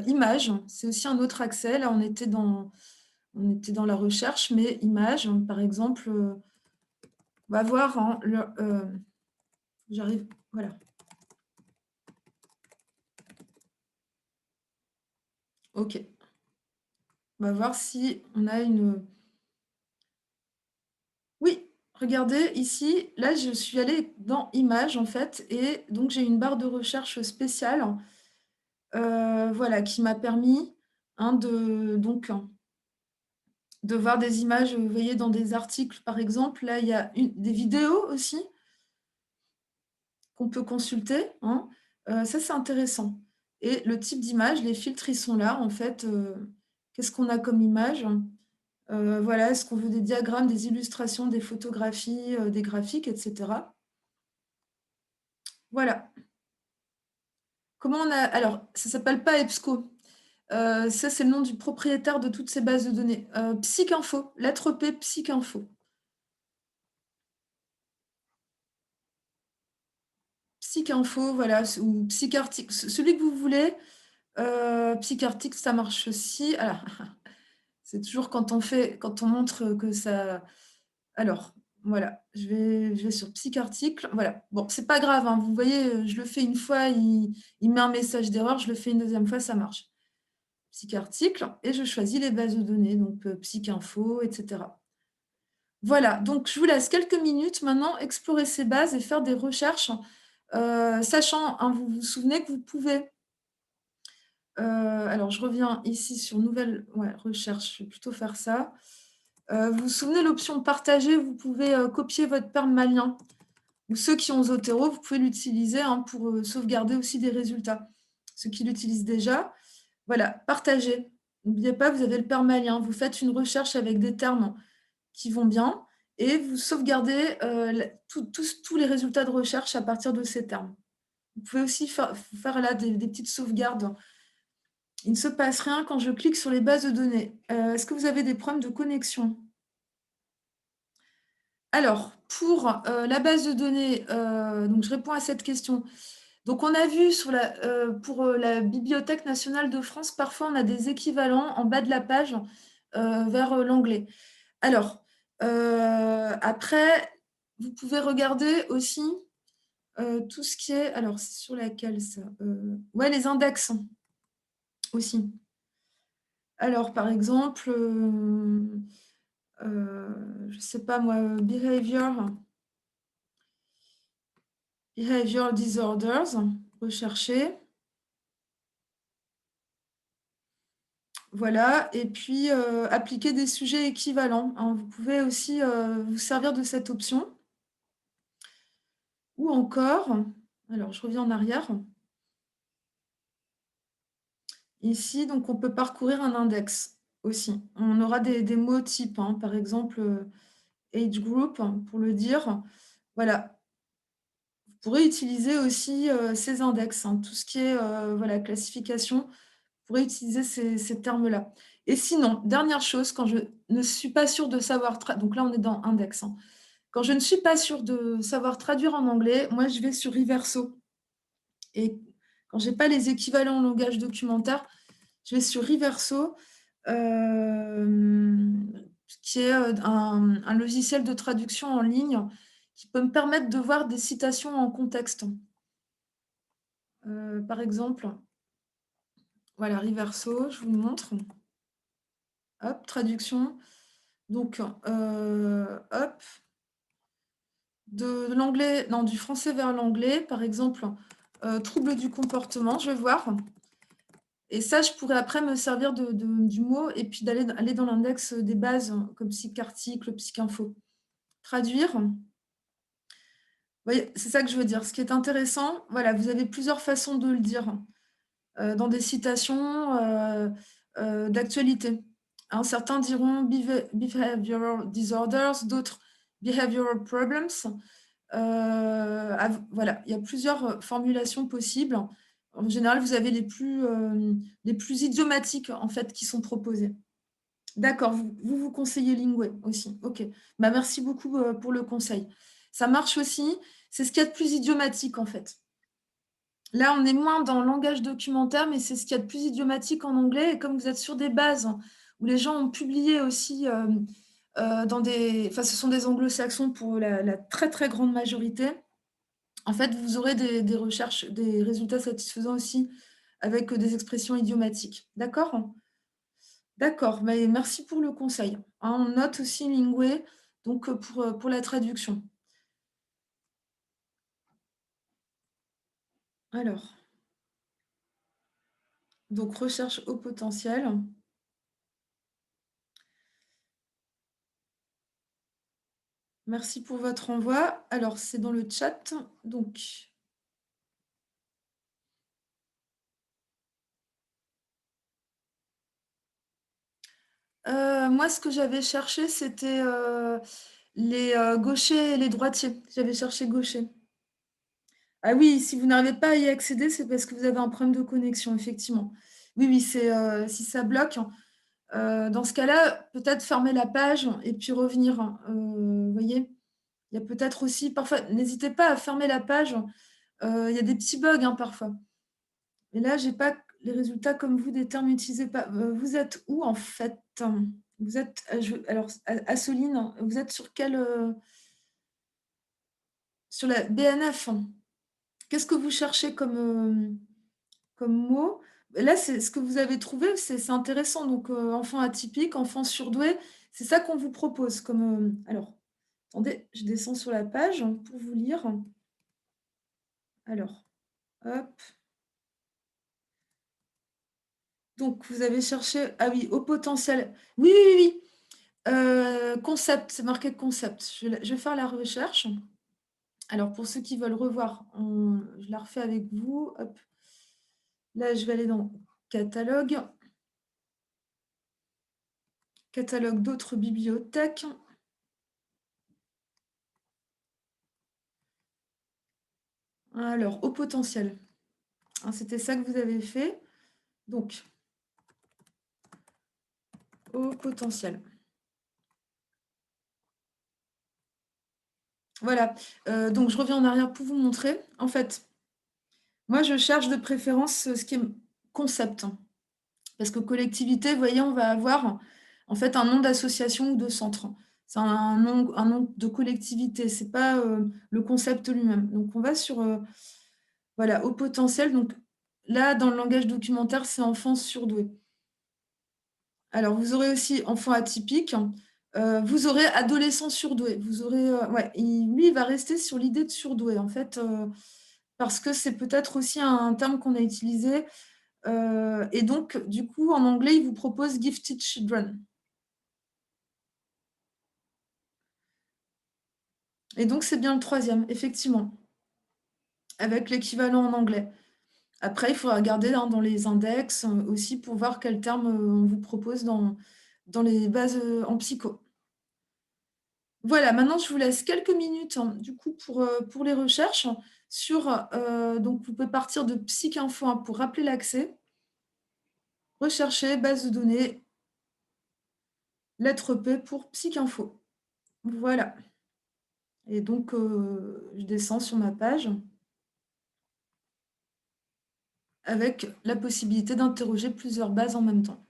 images, c'est aussi un autre accès. Là, on était dans la recherche, mais images, par exemple, on va voir, hein, j'arrive voilà, OK. On va voir si on a une, oui, regardez ici, là, je suis allée dans images, en fait et donc j'ai une barre de recherche spéciale, voilà, qui m'a permis, hein, de voir des images, vous voyez, dans des articles, par exemple. Là, il y a des vidéos aussi qu'on peut consulter, hein. Ça, c'est intéressant et le type d'image, les filtres, ils sont là, en fait, qu'est-ce qu'on a comme image? Voilà, est-ce qu'on veut des diagrammes, des illustrations, des photographies, des graphiques et cetera? Voilà. Comment on a alors, ça s'appelle pas EBSCO, ça, c'est le nom du propriétaire de toutes ces bases de données. PsycInfo, lettre P, PsycInfo. PsycInfo, voilà, ou PsycArticle, celui que vous voulez. PsycArticle, ça marche aussi. Alors, c'est toujours quand on montre que ça alors, voilà, je vais sur PsycArticle, voilà. Bon, c'est pas grave, hein, vous voyez, je le fais une fois, il met un message d'erreur, je le fais une deuxième fois, ça marche. PsycArticle et je choisis les bases de données, donc PsycInfo et cetera. Voilà, donc je vous laisse quelques minutes maintenant explorer ces bases et faire des recherches, sachant, hein, vous vous souvenez que vous pouvez, alors je reviens ici sur nouvelle ouais, recherche, je vais plutôt faire ça. Vous vous souvenez l'option partager, vous pouvez, copier votre permalien ou ceux qui ont Zotero, vous pouvez l'utiliser, hein, pour, sauvegarder aussi des résultats. Ceux qui l'utilisent déjà, voilà, partager. N'oubliez pas, vous avez le permalien. Vous faites une recherche avec des termes qui vont bien et vous sauvegardez, la tous les résultats de recherche à partir de ces termes. Vous pouvez aussi faire là des petites sauvegardes. Il ne se passe rien quand je clique sur les bases de données. Est-ce que vous avez des problèmes de connexion? Alors, pour, la base de données, donc je réponds à cette question. Donc on a vu pour, la Bibliothèque nationale de France, parfois on a des équivalents en bas de la page, vers, l'onglet. Alors, après, vous pouvez regarder aussi, tout ce qui est alors c'est sur laquelle ça? Ouais, les index aussi. Alors par exemple, je sais pas moi, behavior disorders, rechercher. Voilà et puis, appliquer des sujets équivalents, hein. Vous pouvez aussi, vous servir de cette option ou encore alors je reviens en arrière. Ici, donc on peut parcourir un index aussi. On aura des mots types, hein, par exemple, age group pour le dire. Voilà, vous pourrez utiliser aussi, ces index, hein, tout ce qui est, voilà, classification, vous pourrez utiliser ces termes-là et sinon, dernière chose, quand je ne suis pas sûre de savoir donc là, on est dans index, hein. Quand je ne suis pas sûre de savoir traduire en anglais, moi, je vais sur Riverso et quand j'ai pas les équivalents en langage documentaire, je vais sur Riverso, qui est, un logiciel de traduction en ligne qui peut me permettre de voir des citations en contexte. Par exemple, voilà Riverso, je vous le montre. Hop, traduction. Donc, hop, de l'anglais non, du français vers l'anglais, par exemple, troubles du comportement, je vais voir et ça, je pourrais après me servir du mot et puis aller dans l'index, des bases, comme psycharticle, psycinfo. Traduire, vous voyez, c'est ça que je veux dire. Ce qui est intéressant, voilà, vous avez plusieurs façons de le dire, dans des citations, d'actualité. Hein, certains diront behavioral disorders, d'autres behavioral problems. Voilà, il y a plusieurs formulations possibles. En général, vous avez les plus idiomatiques en fait qui sont proposées. D'accord, vous conseillez Lingway aussi. Ok, bah, merci beaucoup pour le conseil. Ça marche aussi. C'est ce qu'il y a de plus idiomatique en fait. Là, on est moins dans le langage documentaire, mais c'est ce qu'il y a de plus idiomatique en anglais. Et comme vous êtes sur des bases où les gens ont publié aussi dans des... Enfin, ce sont des anglo-saxons pour la très très grande majorité. En fait, vous aurez des recherches, des résultats satisfaisants aussi avec des expressions idiomatiques. D'accord? D'accord, mais merci pour le conseil. Hein, on note aussi Lingway donc, pour la traduction. Alors, donc recherche au potentiel. Merci pour votre envoi. Alors, c'est dans le chat. Donc, moi, ce que j'avais cherché, c'était les gauchers et les droitiers. J'avais cherché gaucher. Ah oui, si vous n'arrivez pas à y accéder, c'est parce que vous avez un problème de connexion, effectivement. Oui, oui, c'est si ça bloque. Dans ce cas-là, peut-être fermer la page et puis revenir. Vous voyez, il y a peut-être aussi, parfois, n'hésitez pas à fermer la page. Il y a des petits bugs hein, parfois. Et là, j'ai pas les résultats comme vous des termes utilisés. Pas. Vous êtes où en fait? Vous êtes, alors, Assoline, vous êtes sur quelle sur la BNF? Qu'est-ce que vous cherchez comme mot? Là, c'est ce que vous avez trouvé, c'est intéressant. Donc, enfant atypique, enfant surdoué, c'est ça qu'on vous propose. Alors, attendez, je descends sur la page pour vous lire. Alors, hop. Donc, vous avez cherché, ah oui, au potentiel. Oui, oui, oui. Concept, c'est marqué concept. Je vais faire la recherche. Alors, pour ceux qui veulent revoir, je la refais avec vous. Hop. Là, je vais aller dans catalogue. Catalogue d'autres bibliothèques. Alors, au potentiel. Hein, c'était ça que vous avez fait. Donc, au potentiel. Voilà. Donc, je reviens en arrière pour vous montrer. En fait, moi, je cherche de préférence ce qui est concept. Parce que collectivité, vous voyez, on va avoir en fait un nom d'association ou de centre. C'est un nom de collectivité, c'est pas le concept lui-même. Donc on va sur voilà, au potentiel. Donc là, dans le langage documentaire, c'est enfant surdoué. Alors vous aurez aussi enfant atypique. Vous aurez adolescent surdoué. Vous aurez ouais, lui, il va rester sur l'idée de surdoué en fait, parce que c'est peut-être aussi un terme qu'on a utilisé. Et donc, du coup, en anglais, il vous propose Gifted Children. Et donc, c'est bien le troisième, effectivement, avec l'équivalent en anglais. Après, il faudra regarder hein, dans les index aussi pour voir quel terme on vous propose dans les bases en psycho. Voilà, maintenant, je vous laisse quelques minutes hein, du coup pour les recherches sur... donc, vous pouvez partir de PsycInfo hein, pour rappeler l'accès, rechercher, base de données, lettre P pour PsycInfo. Voilà. Et donc, je descends sur ma page avec la possibilité d'interroger plusieurs bases en même temps.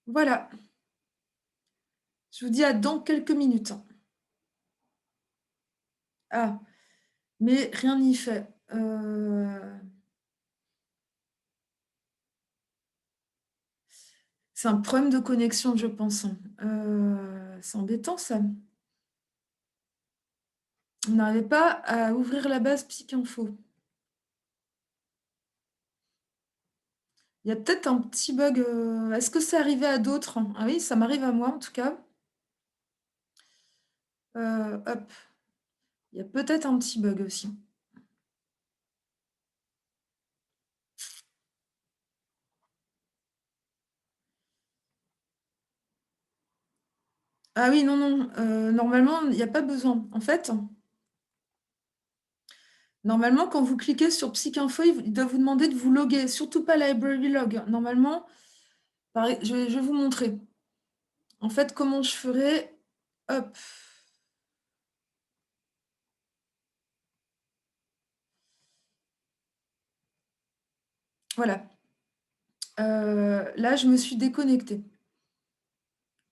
Voilà. Je vous dis à dans quelques minutes. Ah, mais rien n'y fait. C'est un problème de connexion, je pense. C'est embêtant, ça. On n'arrivait pas à ouvrir la base PsycInfo. Il y a peut-être un petit bug. Est-ce que c'est arrivé à d'autres? Ah oui, ça m'arrive à moi, en tout cas. Hop. Il y a peut-être un petit bug aussi. Ah oui, non, non, normalement, il y a pas besoin. En fait, normalement, quand vous cliquez sur Psycinfo, il doit vous demander de vous loguer, surtout pas Library Log. Normalement, je vais vous montrer. En fait, comment je ferai? Hop, voilà. Là, je me suis déconnectée.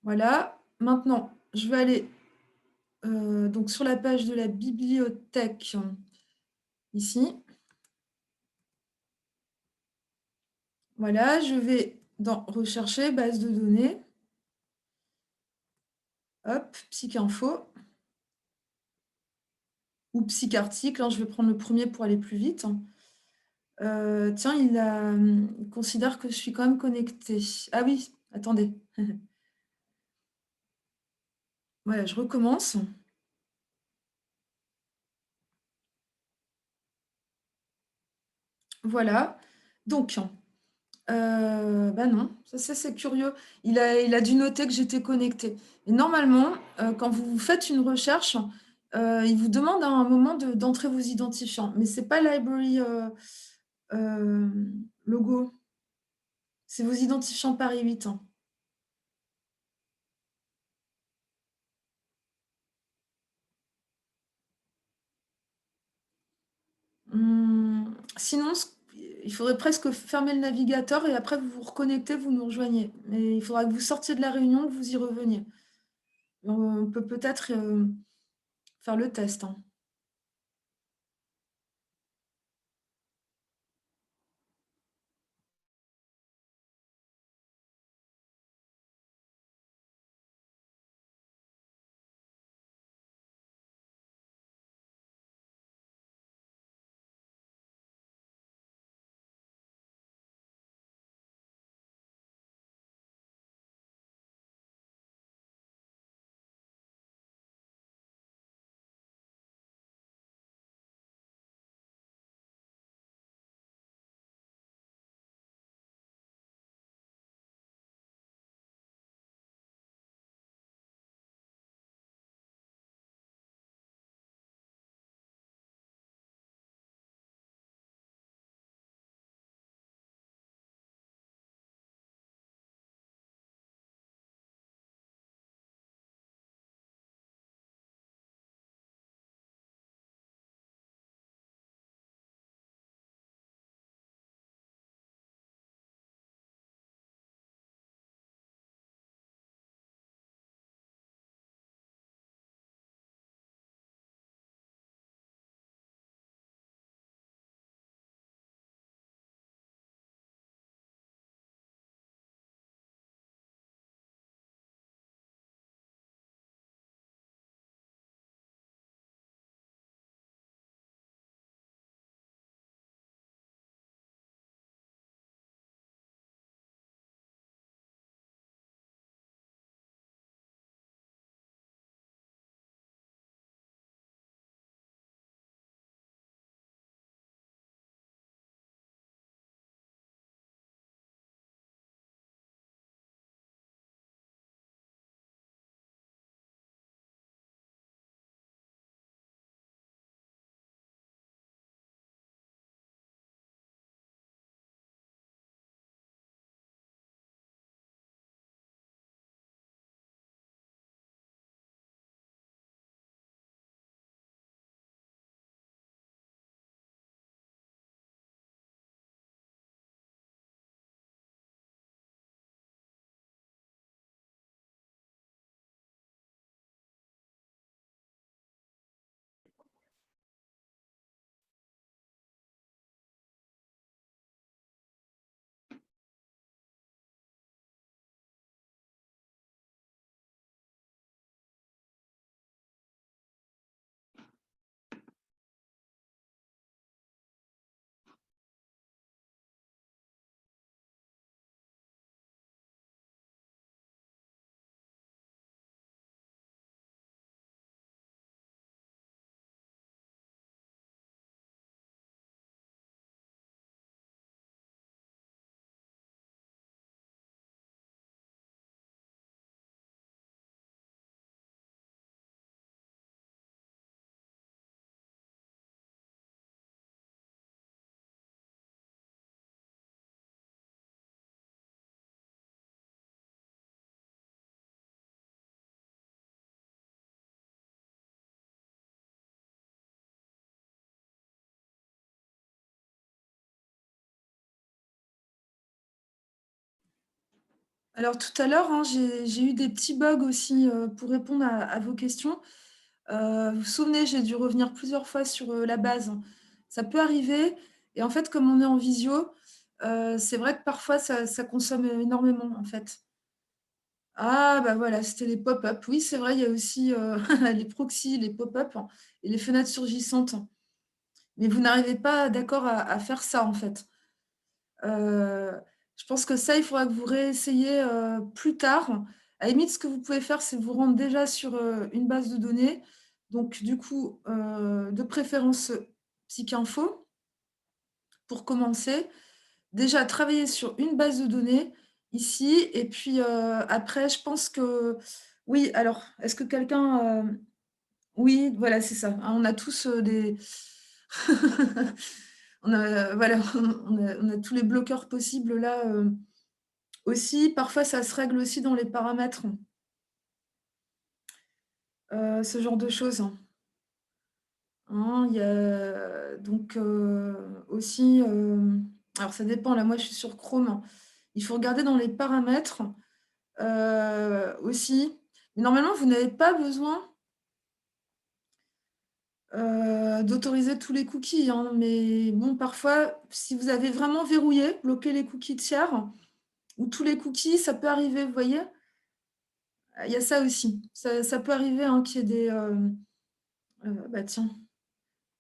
Voilà. Maintenant, je vais aller, donc sur la page de la bibliothèque, ici. Voilà, je vais dans rechercher, base de données. Hop, Psycinfo ou Psycarticle, hein, je vais prendre le premier pour aller plus vite. Tiens, il considère que je suis quand même connectée. Ah oui, attendez. Voilà, je recommence. Voilà. Donc, bah non, ça c'est curieux. Il a dû noter que j'étais connectée. Et normalement, quand vous faites une recherche, il vous demande à un moment d'entrer vos identifiants. Mais c'est pas Library euh, Logo, c'est vos identifiants Paris 8. Sinon, il faudrait presque fermer le navigateur et après vous vous reconnectez, vous nous rejoignez. Mais il faudra que vous sortiez de la réunion, que vous y reveniez. On peut peut-être faire le test, hein. Alors tout à l'heure, hein, j'ai eu des petits bugs aussi, pour répondre à vos questions. Vous vous souvenez, j'ai dû revenir plusieurs fois sur, la base. Ça peut arriver et en fait, comme on est en visio, c'est vrai que parfois ça consomme énormément, en fait. Ah bah, voilà, c'était les pop-up. Oui, c'est vrai, il y a aussi, les proxys, les pop-up et les fenêtres surgissantes. Mais vous n'arrivez pas, d'accord, à faire ça, en fait. Heu, je pense que ça, il faudra que vous réessayiez, plus tard. À la limite, ce que vous pouvez faire, c'est vous rendre déjà sur, une base de données. Donc du coup, de préférence, Psycinfo pour commencer. Déjà travailler sur une base de données ici et puis, après je pense que oui, alors est-ce que quelqu'un, oui, voilà, c'est ça, hein, on a tous, des on a voilà, on a tous les bloqueurs possibles là, aussi. Parfois ça se règle aussi dans les paramètres, ce genre de choses, hein. Il y a donc, aussi, alors ça dépend, là moi je suis sur Chrome. Il faut regarder dans les paramètres, aussi. Mais normalement vous n'avez pas besoin, d'autoriser tous les cookies, hein. Mais bon, parfois, si vous avez vraiment verrouillé, bloqué les cookies tiers ou tous les cookies, ça peut arriver, vous voyez? Il y a ça aussi. Ça peut arriver, hein, qu'il y ait des, bah, tiens,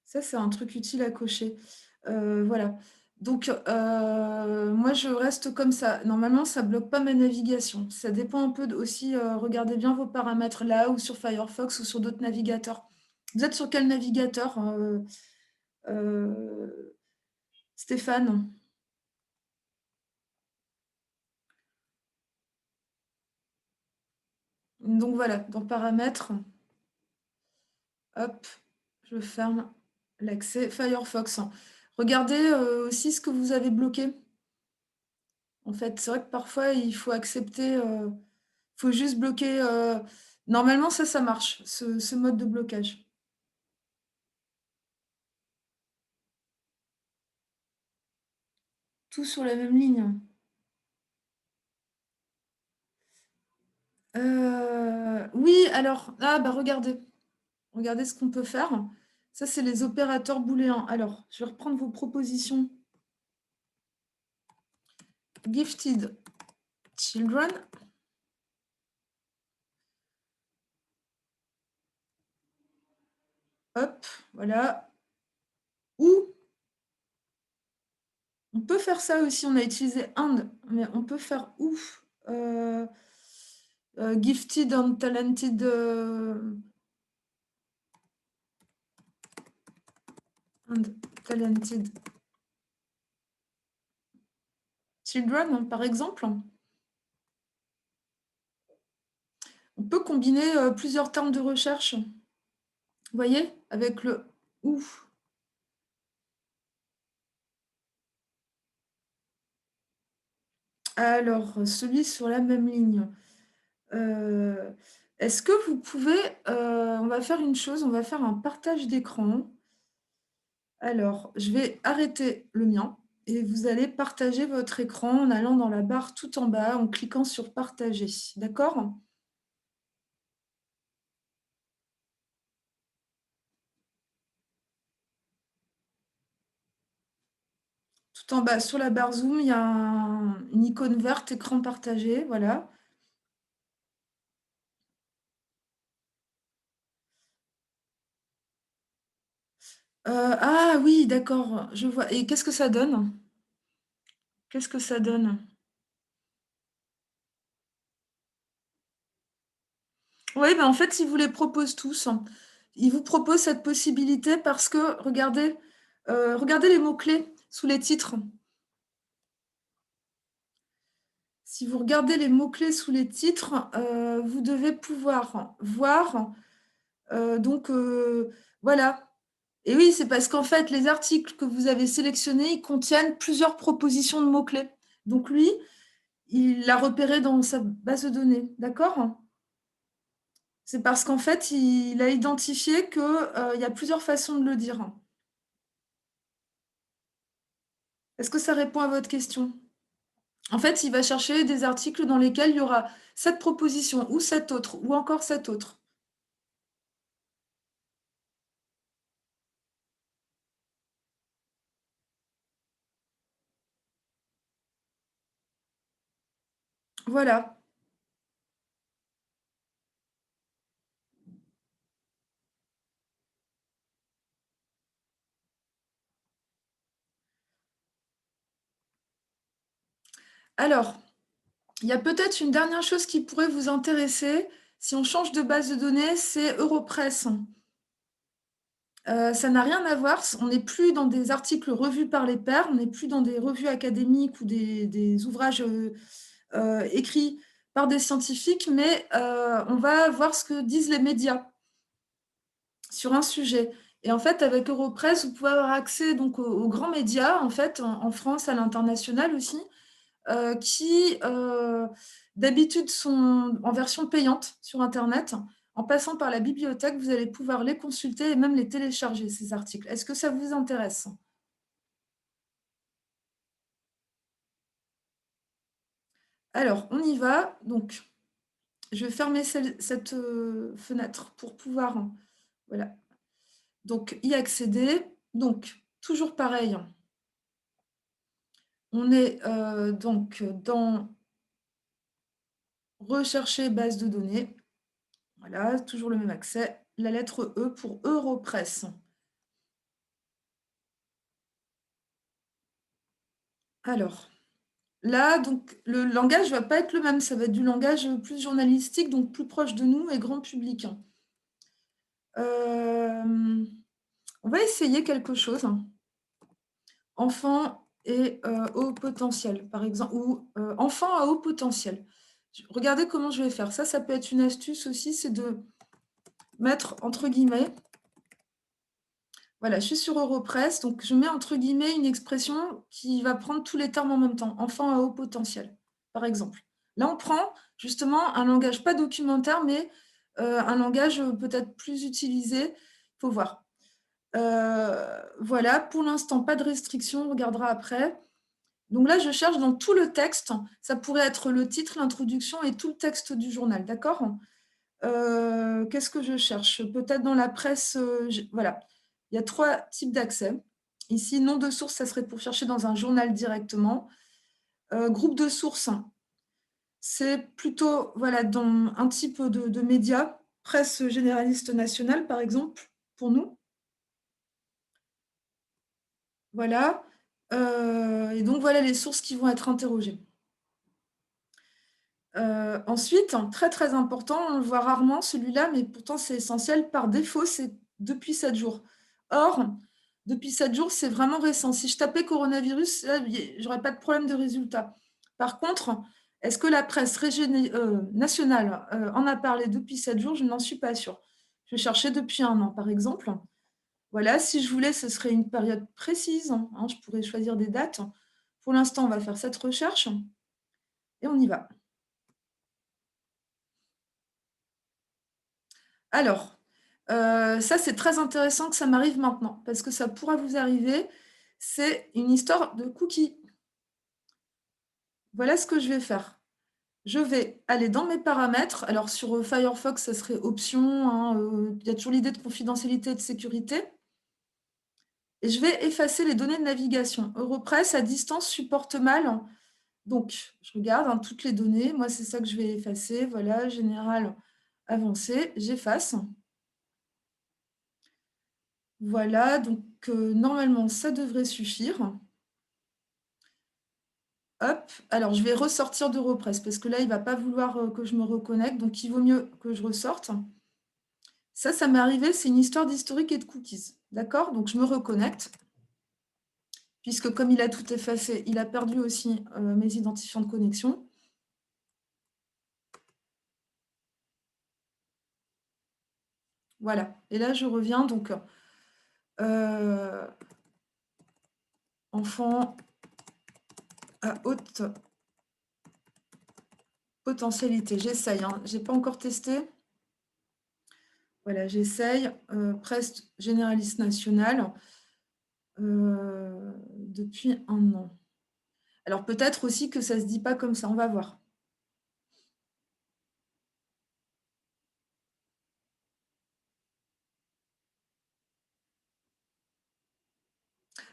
ça c'est un truc utile à cocher. Voilà. Donc, moi je reste comme ça. Normalement, ça bloque pas ma navigation. Ça dépend un peu aussi, regardez bien vos paramètres là ou sur Firefox ou sur d'autres navigateurs. Vous êtes sur quel navigateur, heu, Stéphane? Donc voilà, dans paramètres, hop, je ferme l'accès Firefox. Regardez, aussi ce que vous avez bloqué. En fait, c'est vrai que parfois il faut accepter, faut juste bloquer, normalement ça marche, ce mode de blocage. Tout sur la même ligne. Oui, alors, ah bah regardez, regardez ce qu'on peut faire. Ça, c'est les opérateurs booléens. Alors, je vais reprendre vos propositions. Gifted children. Hop, voilà. Ou on peut faire ça aussi, on a utilisé and, mais on peut faire ou. Euh, gifted and talented, and talented children, hein, par exemple. On peut combiner plusieurs termes de recherche, vous voyez, avec le ou. Alors, celui sur la même ligne. Euh, Est-ce que vous pouvez, on va faire une chose, on va faire un partage d'écran. Alors, je vais arrêter le mien et vous allez partager votre écran en allant dans la barre tout en bas, en cliquant sur partager. D'accord? Tout en bas, sur la barre Zoom, il y a une icône verte, écran partagé, voilà. Ah oui, d'accord, je vois. Et qu'est-ce que ça donne? Qu'est-ce que ça donne? Oui, ben en fait, ils vous les proposent tous. Ils vous proposent cette possibilité parce que, regardez, regardez les mots-clés sous les titres. Si vous regardez les mots-clés sous les titres, vous devez pouvoir voir, donc, voilà. Et oui, c'est parce qu'en fait, les articles que vous avez sélectionnés, ils contiennent plusieurs propositions de mots-clés. Donc lui, il l'a repéré dans sa base de données, d'accord? C'est parce qu'en fait, il a identifié qu'il y a plusieurs façons de le dire. Est-ce que ça répond à votre question? En fait, il va chercher des articles dans lesquels il y aura cette proposition ou cette autre ou encore cette autre. Voilà. Alors, il y a peut-être une dernière chose qui pourrait vous intéresser si on change de base de données, c'est Europress. Ça n'a rien à voir, on n'est plus dans des articles revus par les pairs, on n'est plus dans des revues académiques ou des ouvrages, écrits par des scientifiques, mais on va voir ce que disent les médias sur un sujet. Et en fait, avec Europress, vous pouvez avoir accès donc aux grands médias, en fait, en France, à l'international aussi, qui d'habitude sont en version payante sur Internet. En passant par la bibliothèque, vous allez pouvoir les consulter et même les télécharger, ces articles. Est-ce que ça vous intéresse? Alors, on y va. Donc, je vais fermer cette fenêtre pour pouvoir, voilà, donc y accéder. Donc, toujours pareil, on est donc dans rechercher base de données. Voilà, toujours le même accès. La lettre E pour Europress. Alors, là, donc, le langage ne va pas être le même. Ça va être du langage plus journalistique, donc plus proche de nous et grand public. Euh, on va essayer quelque chose. Enfant et haut potentiel, par exemple, ou enfant à haut potentiel. Regardez comment je vais faire. Ça peut être une astuce aussi, c'est de mettre entre guillemets. Voilà, je suis sur Europress, donc je mets entre guillemets une expression qui va prendre tous les termes en même temps. Enfant à haut potentiel, par exemple. Là, on prend justement un langage pas documentaire, mais un langage peut-être plus utilisé. Il faut voir. Voilà, pour l'instant, pas de restriction, on regardera après. Donc là, je cherche dans tout le texte. Ça pourrait être le titre, l'introduction et tout le texte du journal, d'accord? Qu'est-ce que je cherche? Peut-être dans la presse, voilà. Il y a 3 types d'accès. Ici, nom de source, ça serait pour chercher dans un journal directement. Groupe de sources, c'est plutôt voilà, dans un type de média, presse généraliste nationale, par exemple, pour nous. Voilà. Et donc, voilà les sources qui vont être interrogées. Ensuite, très très important, on le voit rarement celui-là, mais pourtant c'est essentiel, par défaut, c'est depuis 7 jours. Or, depuis 7 jours, c'est vraiment récent. Si je tapais coronavirus, là, j'aurais pas de problème de résultat. Par contre, est-ce que la presse nationale en a parlé depuis 7 jours? Je n'en suis pas sûre. Je cherchais depuis 1 an, par exemple. Voilà, si je voulais, ce serait une période précise, hein, je pourrais choisir des dates. Pour l'instant, on va faire cette recherche et on y va. Alors, ça, c'est très intéressant que ça m'arrive maintenant, parce que ça pourra vous arriver. C'est une histoire de cookies. Voilà ce que je vais faire. Je vais aller dans mes paramètres. Alors, sur Firefox, ça serait options, hein, il y a toujours l'idée de confidentialité et de sécurité. Et je vais effacer les données de navigation. Europress, à distance, supporte mal. Donc, je regarde hein, toutes les données. Moi, c'est ça que je vais effacer. Voilà, général avancé. J'efface. Voilà, donc normalement, ça devrait suffire. Hop, alors je vais ressortir d'Europress parce que là, il ne va pas vouloir que je me reconnecte, donc il vaut mieux que je ressorte. Ça m'est arrivé, c'est une histoire d'historique et de cookies. D'accord? Donc je me reconnecte, puisque comme il a tout effacé, il a perdu aussi mes identifiants de connexion. Voilà, et là je reviens, donc enfant à haute potentialité. J'essaye, hein. Je n'ai pas encore testé. Voilà, j'essaye. Presse généraliste nationale depuis 1 an. Alors peut-être aussi que ça se dit pas comme ça, on va voir.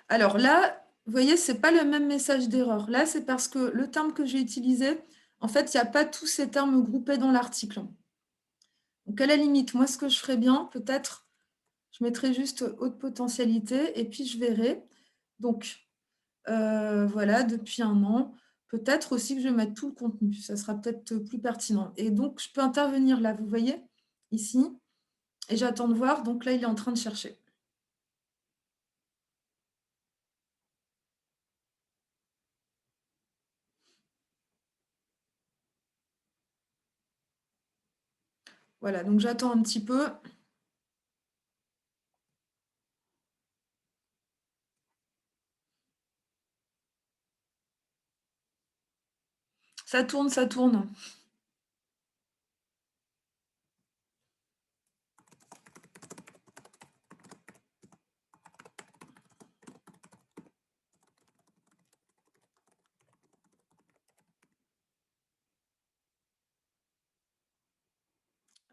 Alors là, vous voyez, c'est pas le même message d'erreur. Là, c'est parce que le terme que j'ai utilisé, en fait, il y a pas tous ces termes groupés dans l'article. Donc à la limite, moi, ce que je ferais bien, peut-être, je mettrais juste haute potentialité et puis je verrai. Donc, voilà, depuis un an. Peut-être aussi que je vais mettre tout le contenu. Ça sera peut-être plus pertinent. Et donc, je peux intervenir là, vous voyez, ici. Et j'attends de voir. Donc là, il est en train de chercher. Voilà, donc j'attends un petit peu. Ça tourne, ça tourne.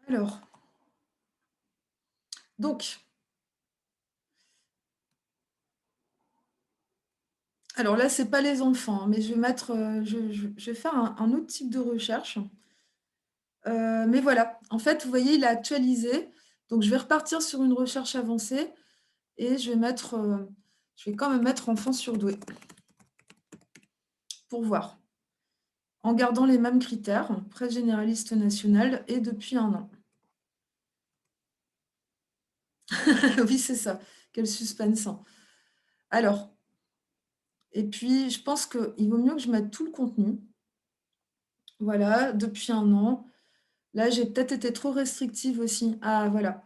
Alors, donc, alors là, c'est pas les enfants, hein, mais je vais mettre, je vais faire un autre type de recherche. Mais voilà, en fait, vous voyez, il a actualisé. Donc, je vais repartir sur une recherche avancée et je vais mettre, je vais quand même mettre enfant surdoué pour voir. En gardant les mêmes critères, presse généraliste nationale et depuis un an. Oui, c'est ça. Quel suspense. Alors, et puis, je pense qu'il vaut mieux que je mette tout le contenu. Voilà, depuis un an. Là, j'ai peut-être été trop restrictive aussi. Ah, voilà.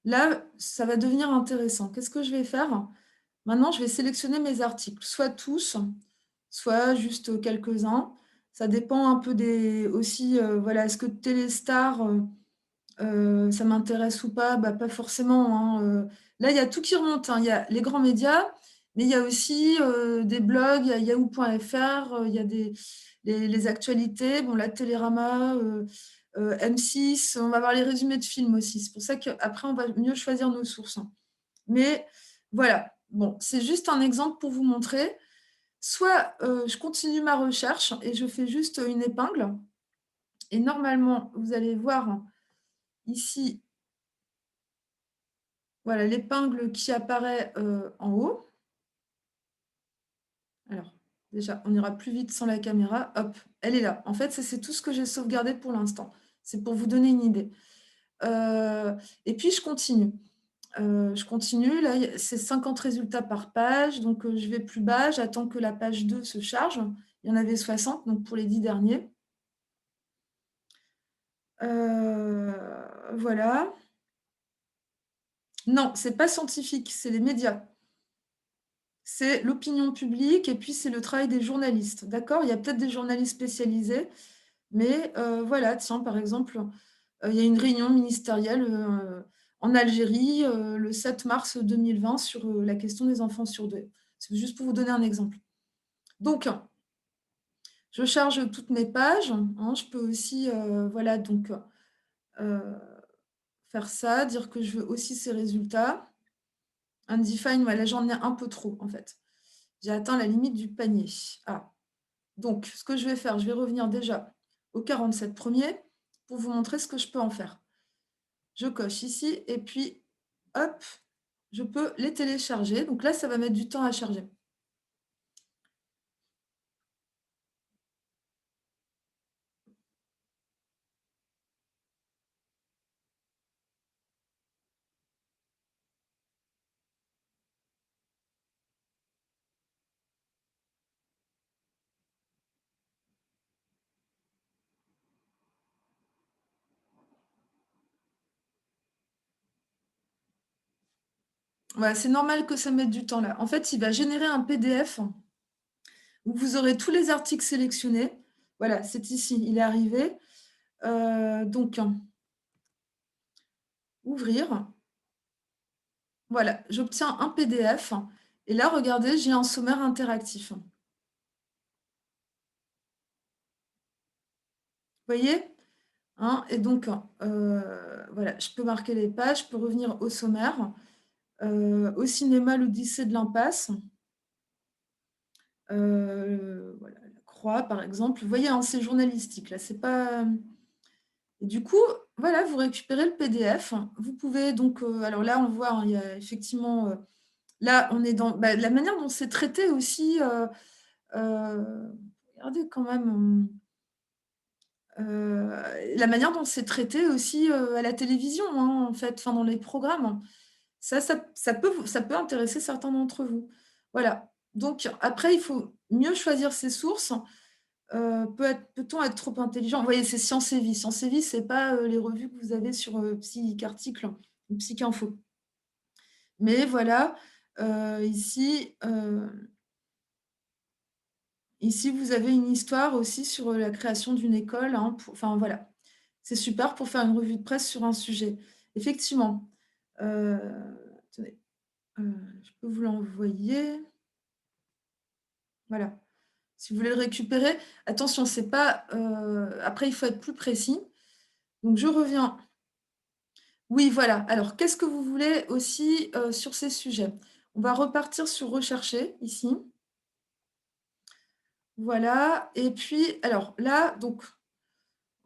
Là, ça va devenir intéressant. Qu'est-ce que je vais faire? Maintenant, je vais sélectionner mes articles, soit tous, soit juste quelques-uns. Ça dépend un peu des aussi, voilà, est-ce que Téléstar, ça m'intéresse ou pas? Bah, pas forcément, hein, là, il y a tout qui remonte, hein. Il y a les grands médias, mais il y a aussi, des blogs, il y a yahoo.fr, il y a les actualités. Bon, là, Télérama, M6, on va voir les résumés de films aussi. C'est pour ça qu'après, on va mieux choisir nos sources, hein. Mais voilà, bon, c'est juste un exemple pour vous montrer. Soit, je continue ma recherche et je fais juste une épingle et normalement, vous allez voir ici, voilà, l'épingle qui apparaît en haut. Alors, déjà, on ira plus vite sans la caméra. Hop, elle est là. En fait, ça, c'est tout ce que j'ai sauvegardé pour l'instant. C'est pour vous donner une idée. Et puis, je continue. Je continue. Là, c'est 50 résultats par page. Donc, je vais plus bas. J'attends que la page 2 se charge. Il y en avait 60, donc pour les 10 derniers. Voilà. Non, c'est pas scientifique, c'est les médias. C'est l'opinion publique et puis c'est le travail des journalistes. D'accord? Il y a peut-être des journalistes spécialisés, mais voilà, tiens, par exemple, il y a une réunion ministérielle en Algérie le 7 mars 2020 sur la question des enfants surdoués. C'est juste pour vous donner un exemple. Donc, je charge toutes mes pages, hein. Je peux aussi, voilà, donc faire ça, dire que je veux aussi ces résultats. Undefined, voilà, j'en ai un peu trop en fait. J'ai atteint la limite du panier. Ah. Donc, ce que je vais faire, je vais revenir déjà aux 47 premiers pour vous montrer ce que je peux en faire. Je coche ici et puis, hop, je peux les télécharger. Donc là, ça va mettre du temps à charger. Voilà, c'est normal que ça mette du temps là. En fait, il va générer un PDF où vous aurez tous les articles sélectionnés. Voilà, c'est ici, il est arrivé. Donc, ouvrir. Voilà, j'obtiens un PDF. Et là, regardez, j'ai un sommaire interactif. voyez? Hein? Et donc, voilà, je peux marquer les pages, je peux revenir au sommaire. Au cinéma, l'Odyssée de l'impasse. Voilà, la Croix, par exemple. Vous voyez, hein, c'est journalistique, là, c'est pas, et du coup, voilà, vous récupérez le PDF. Vous pouvez donc, alors là, on voit, hein, il y a effectivement, là, on est dans, bah, la manière dont c'est traité aussi, regardez quand même, la manière dont c'est traité aussi, à la télévision, hein, en fait, enfin, dans les programmes. Ça peut intéresser certains d'entre vous. Voilà. Donc après, il faut mieux choisir ses sources. Peut-on être trop intelligent? Vous voyez, c'est Science et Vie. Science et Vie, c'est pas, les revues que vous avez sur, Psycarticle ou Psycinfo. Mais voilà, ici, ici, vous avez une histoire aussi sur, la création d'une école, hein, pour, enfin voilà. C'est super pour faire une revue de presse sur un sujet. Effectivement, heu, attendez, je peux vous l'envoyer. Voilà. Si vous voulez le récupérer, attention, c'est pas, après il faut être plus précis. Donc je reviens, oui, voilà. Alors qu'est-ce que vous voulez aussi, sur ces sujets? On va repartir sur rechercher ici. Voilà, et puis alors là, donc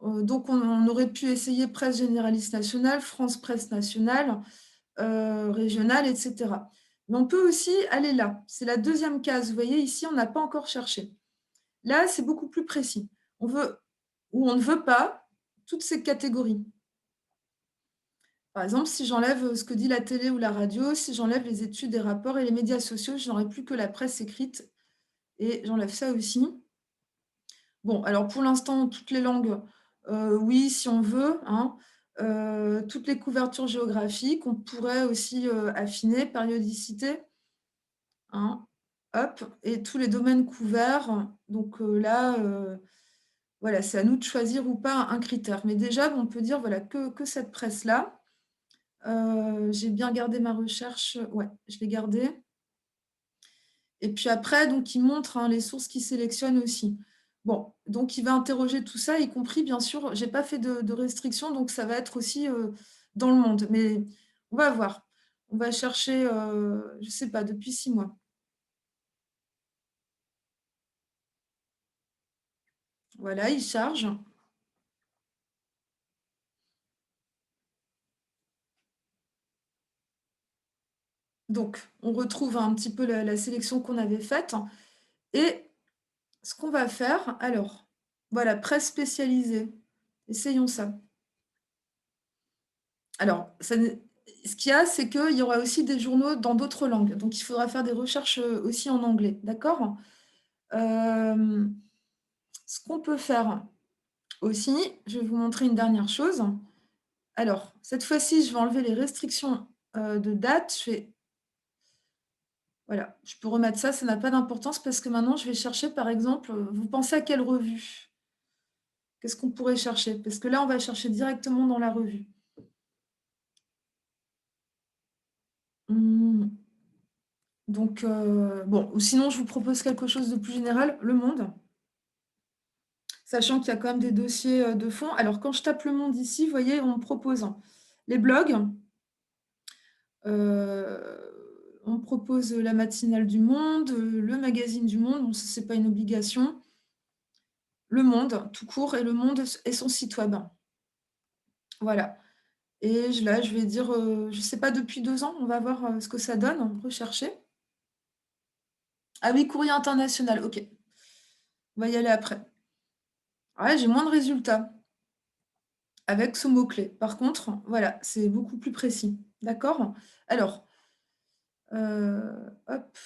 on aurait pu essayer presse généraliste nationale, France Presse nationale, régionale, et cetera. Mais on peut aussi aller là. C'est la deuxième case. Vous voyez ici, on n'a pas encore cherché. Là, c'est beaucoup plus précis. On veut, ou on ne veut pas, toutes ces catégories. Par exemple, si j'enlève, ce que dit la télé ou la radio, si j'enlève les études et rapports et les médias sociaux, je n'aurai plus que la presse écrite, et j'enlève ça aussi. Bon, alors pour l'instant, toutes les langues, oui, si on veut, hein. Toutes les couvertures géographiques, on pourrait aussi, affiner, périodicité, hein, hop, et tous les domaines couverts. Donc, là, voilà, c'est à nous de choisir ou pas un critère. Mais déjà, on peut dire, voilà, que cette presse-là. J'ai bien gardé ma recherche, ouais, je l'ai gardée. Et puis après, donc il montre, hein, les sources qu'il sélectionne aussi. Bon, donc il va interroger tout ça, y compris, bien sûr, j'ai pas fait de restrictions, donc ça va être aussi, dans le monde. Mais on va voir. On va chercher, je sais pas, depuis 6 mois. Voilà, il charge. Donc on retrouve un petit peu la sélection qu'on avait faite, et ce qu'on va faire, alors, voilà, presse spécialisée. Essayons ça. Alors, ça ne ce qu'il y a, c'est qu'il y aura aussi des journaux dans d'autres langues, donc il faudra faire des recherches, aussi en anglais, d'accord? Hem, Ce qu'on peut faire aussi, je vais vous montrer une dernière chose. Alors, cette fois-ci, je vais enlever les restrictions, de date. Je fais, voilà, je peux remettre ça, ça n'a pas d'importance parce que maintenant je vais chercher, par exemple, vous pensez à quelle revue? Qu'est-ce qu'on pourrait chercher? Parce que là, on va chercher directement dans la revue. Mmh, donc bon, ou sinon je vous propose quelque chose de plus général, Le Monde, sachant qu'il y a quand même des dossiers, de fond. Alors quand je tape Le Monde ici, vous voyez, on me propose, hein, les blogs, on me propose, la matinale du Monde, le magazine du Monde, bon ça c'est pas une obligation, Le Monde tout court, et Le Monde et son site web. Voilà, et là je vais dire, je sais pas, depuis 2 ans, on va voir, ce que ça donne, rechercher. Ah oui, Courrier international, OK, on va y aller après. Ouais, j'ai moins de résultats avec ce mot-clé. Par contre, voilà, c'est beaucoup plus précis. D'accord? Alors, hop,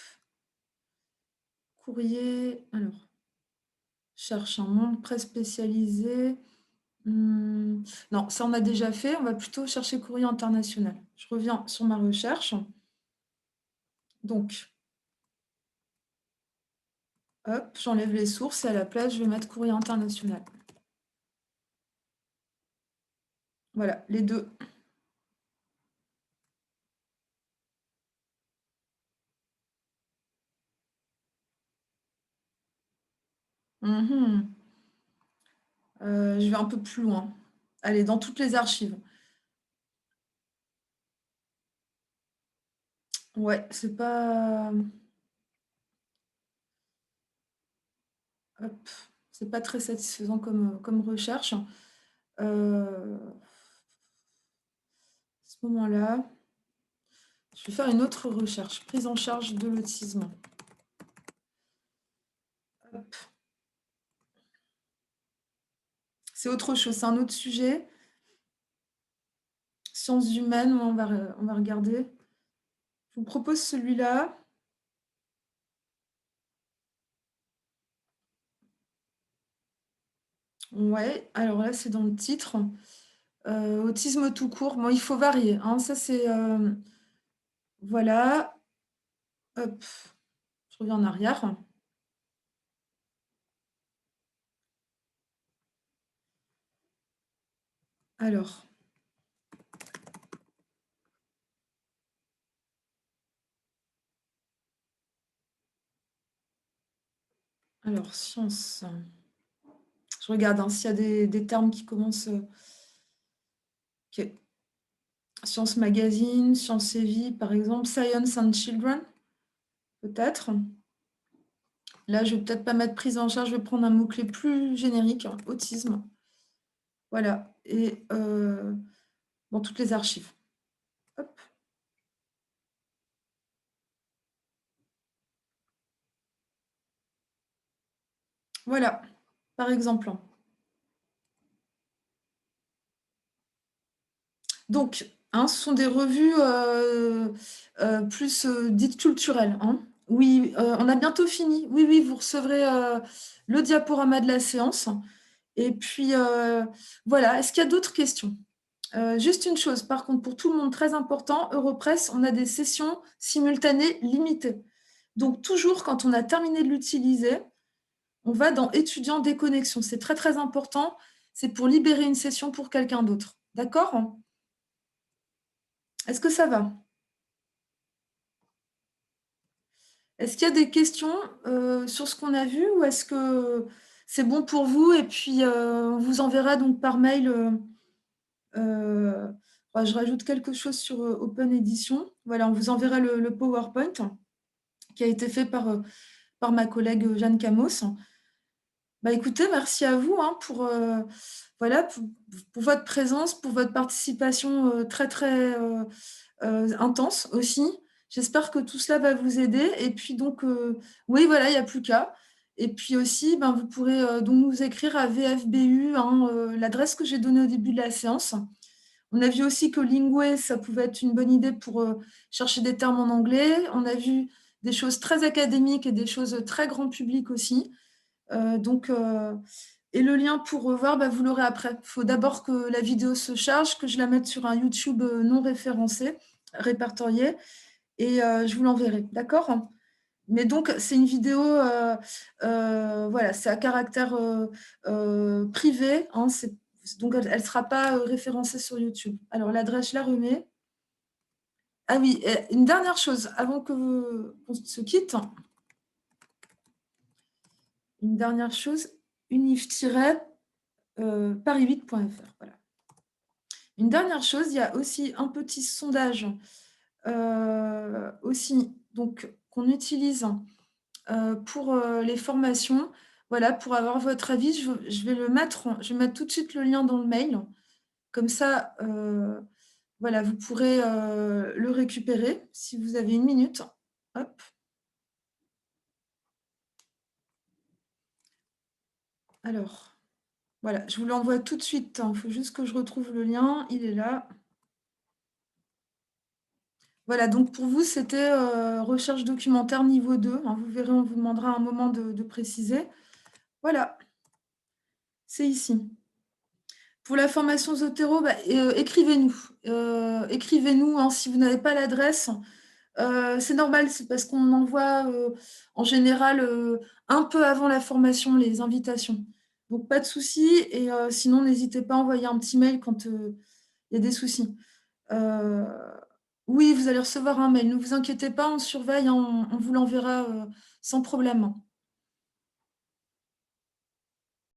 courrier, alors, cherche un monde, presse spécialisée. Non, ça on a déjà fait, on va plutôt chercher courrier international. Je reviens sur ma recherche. Donc, hop, j'enlève les sources et à la place, je vais mettre courrier international. Voilà, les deux. Mhm. Je vais un peu plus loin. Allez, dans toutes les archives. Ouais, hop, c'est pas très satisfaisant comme recherche. À ce moment-là, je vais faire une autre recherche, prise en charge de l'autisme. Hop. C'est autre chose, c'est un autre sujet. Sciences humaines, on va regarder. Je vous propose celui-là. Ouais, alors là, c'est dans le titre. Autisme tout court. Bon, il faut varier, hein. Ça, c'est... voilà. Hop, je reviens en arrière. Alors, sciences. Je regarde hein, s'il y a des termes qui commencent. Ok. Science Magazine, Science et Vie, par exemple. Science and Children, peut-être. Là, je vais peut-être pas mettre prise en charge, je vais prendre un mot-clé plus générique, hein, autisme. Voilà. Et dans toutes les archives. Hop. Voilà, par exemple. Donc, hein, ce sont des revues plus dites culturelles, hein. Oui, on a bientôt fini. Oui, oui, vous recevrez le diaporama de la séance. Et puis, voilà. Est-ce qu'il y a d'autres questions? Juste une chose, par contre, pour tout le monde, très important, Europress, on a des sessions simultanées limitées. Donc, toujours, quand on a terminé de l'utiliser, on va dans étudiants déconnexion. C'est très, très important. C'est pour libérer une session pour quelqu'un d'autre. D'accord? Est-ce que ça va? Est-ce qu'il y a des questions sur ce qu'on a vu ou est-ce que c'est bon pour vous? Et puis, on vous enverra donc par mail. Je rajoute quelque chose sur Open Edition. Voilà, on vous enverra le PowerPoint qui a été fait par ma collègue Jeanne Camos. Bah, écoutez, merci à vous hein, voilà, pour votre présence, pour votre participation très, très intense aussi. J'espère que tout cela va vous aider. Et puis donc, oui, voilà, il n'y a plus qu'à. Et puis aussi, ben, vous pourrez donc nous écrire à VFBU, hein, l'adresse que j'ai donnée au début de la séance. On a vu aussi que Lingway, ça pouvait être une bonne idée pour chercher des termes en anglais. On a vu des choses très académiques et des choses très grand public aussi. Donc, et le lien pour revoir, bah, vous l'aurez après. Il faut d'abord que la vidéo se charge, que je la mette sur un YouTube non référencé, répertorié, et je vous l'enverrai. D'accord? Mais donc, c'est une vidéo, voilà, c'est à caractère privé. Hein, donc, elle ne sera pas référencée sur YouTube. Alors, l'adresse, je la remets. Ah oui, et une dernière chose, avant qu'on se quitte, une dernière chose, unif-paris8.fr. Voilà. Une dernière chose, il y a aussi un petit sondage aussi donc qu'on utilise pour les formations. Voilà, pour avoir votre avis, je vais je vais mettre tout de suite le lien dans le mail. Comme ça, voilà, vous pourrez le récupérer si vous avez une minute. Hop. Alors, voilà, je vous l'envoie tout de suite. Il faut juste que je retrouve le lien. Il est là. Voilà, donc pour vous, c'était recherche documentaire niveau 2. Hein, vous verrez, on vous demandera un moment de préciser. Voilà, c'est ici. Pour la formation Zotero, bah, écrivez-nous. Écrivez-nous hein, si vous n'avez pas l'adresse. C'est normal, c'est parce qu'on envoie en général un peu avant la formation les invitations. Donc pas de souci. Et sinon, n'hésitez pas à envoyer un petit mail quand il y a des soucis. Euh, oui, vous allez recevoir un mail. Ne vous inquiétez pas, on surveille, hein, on vous l'enverra sans problème.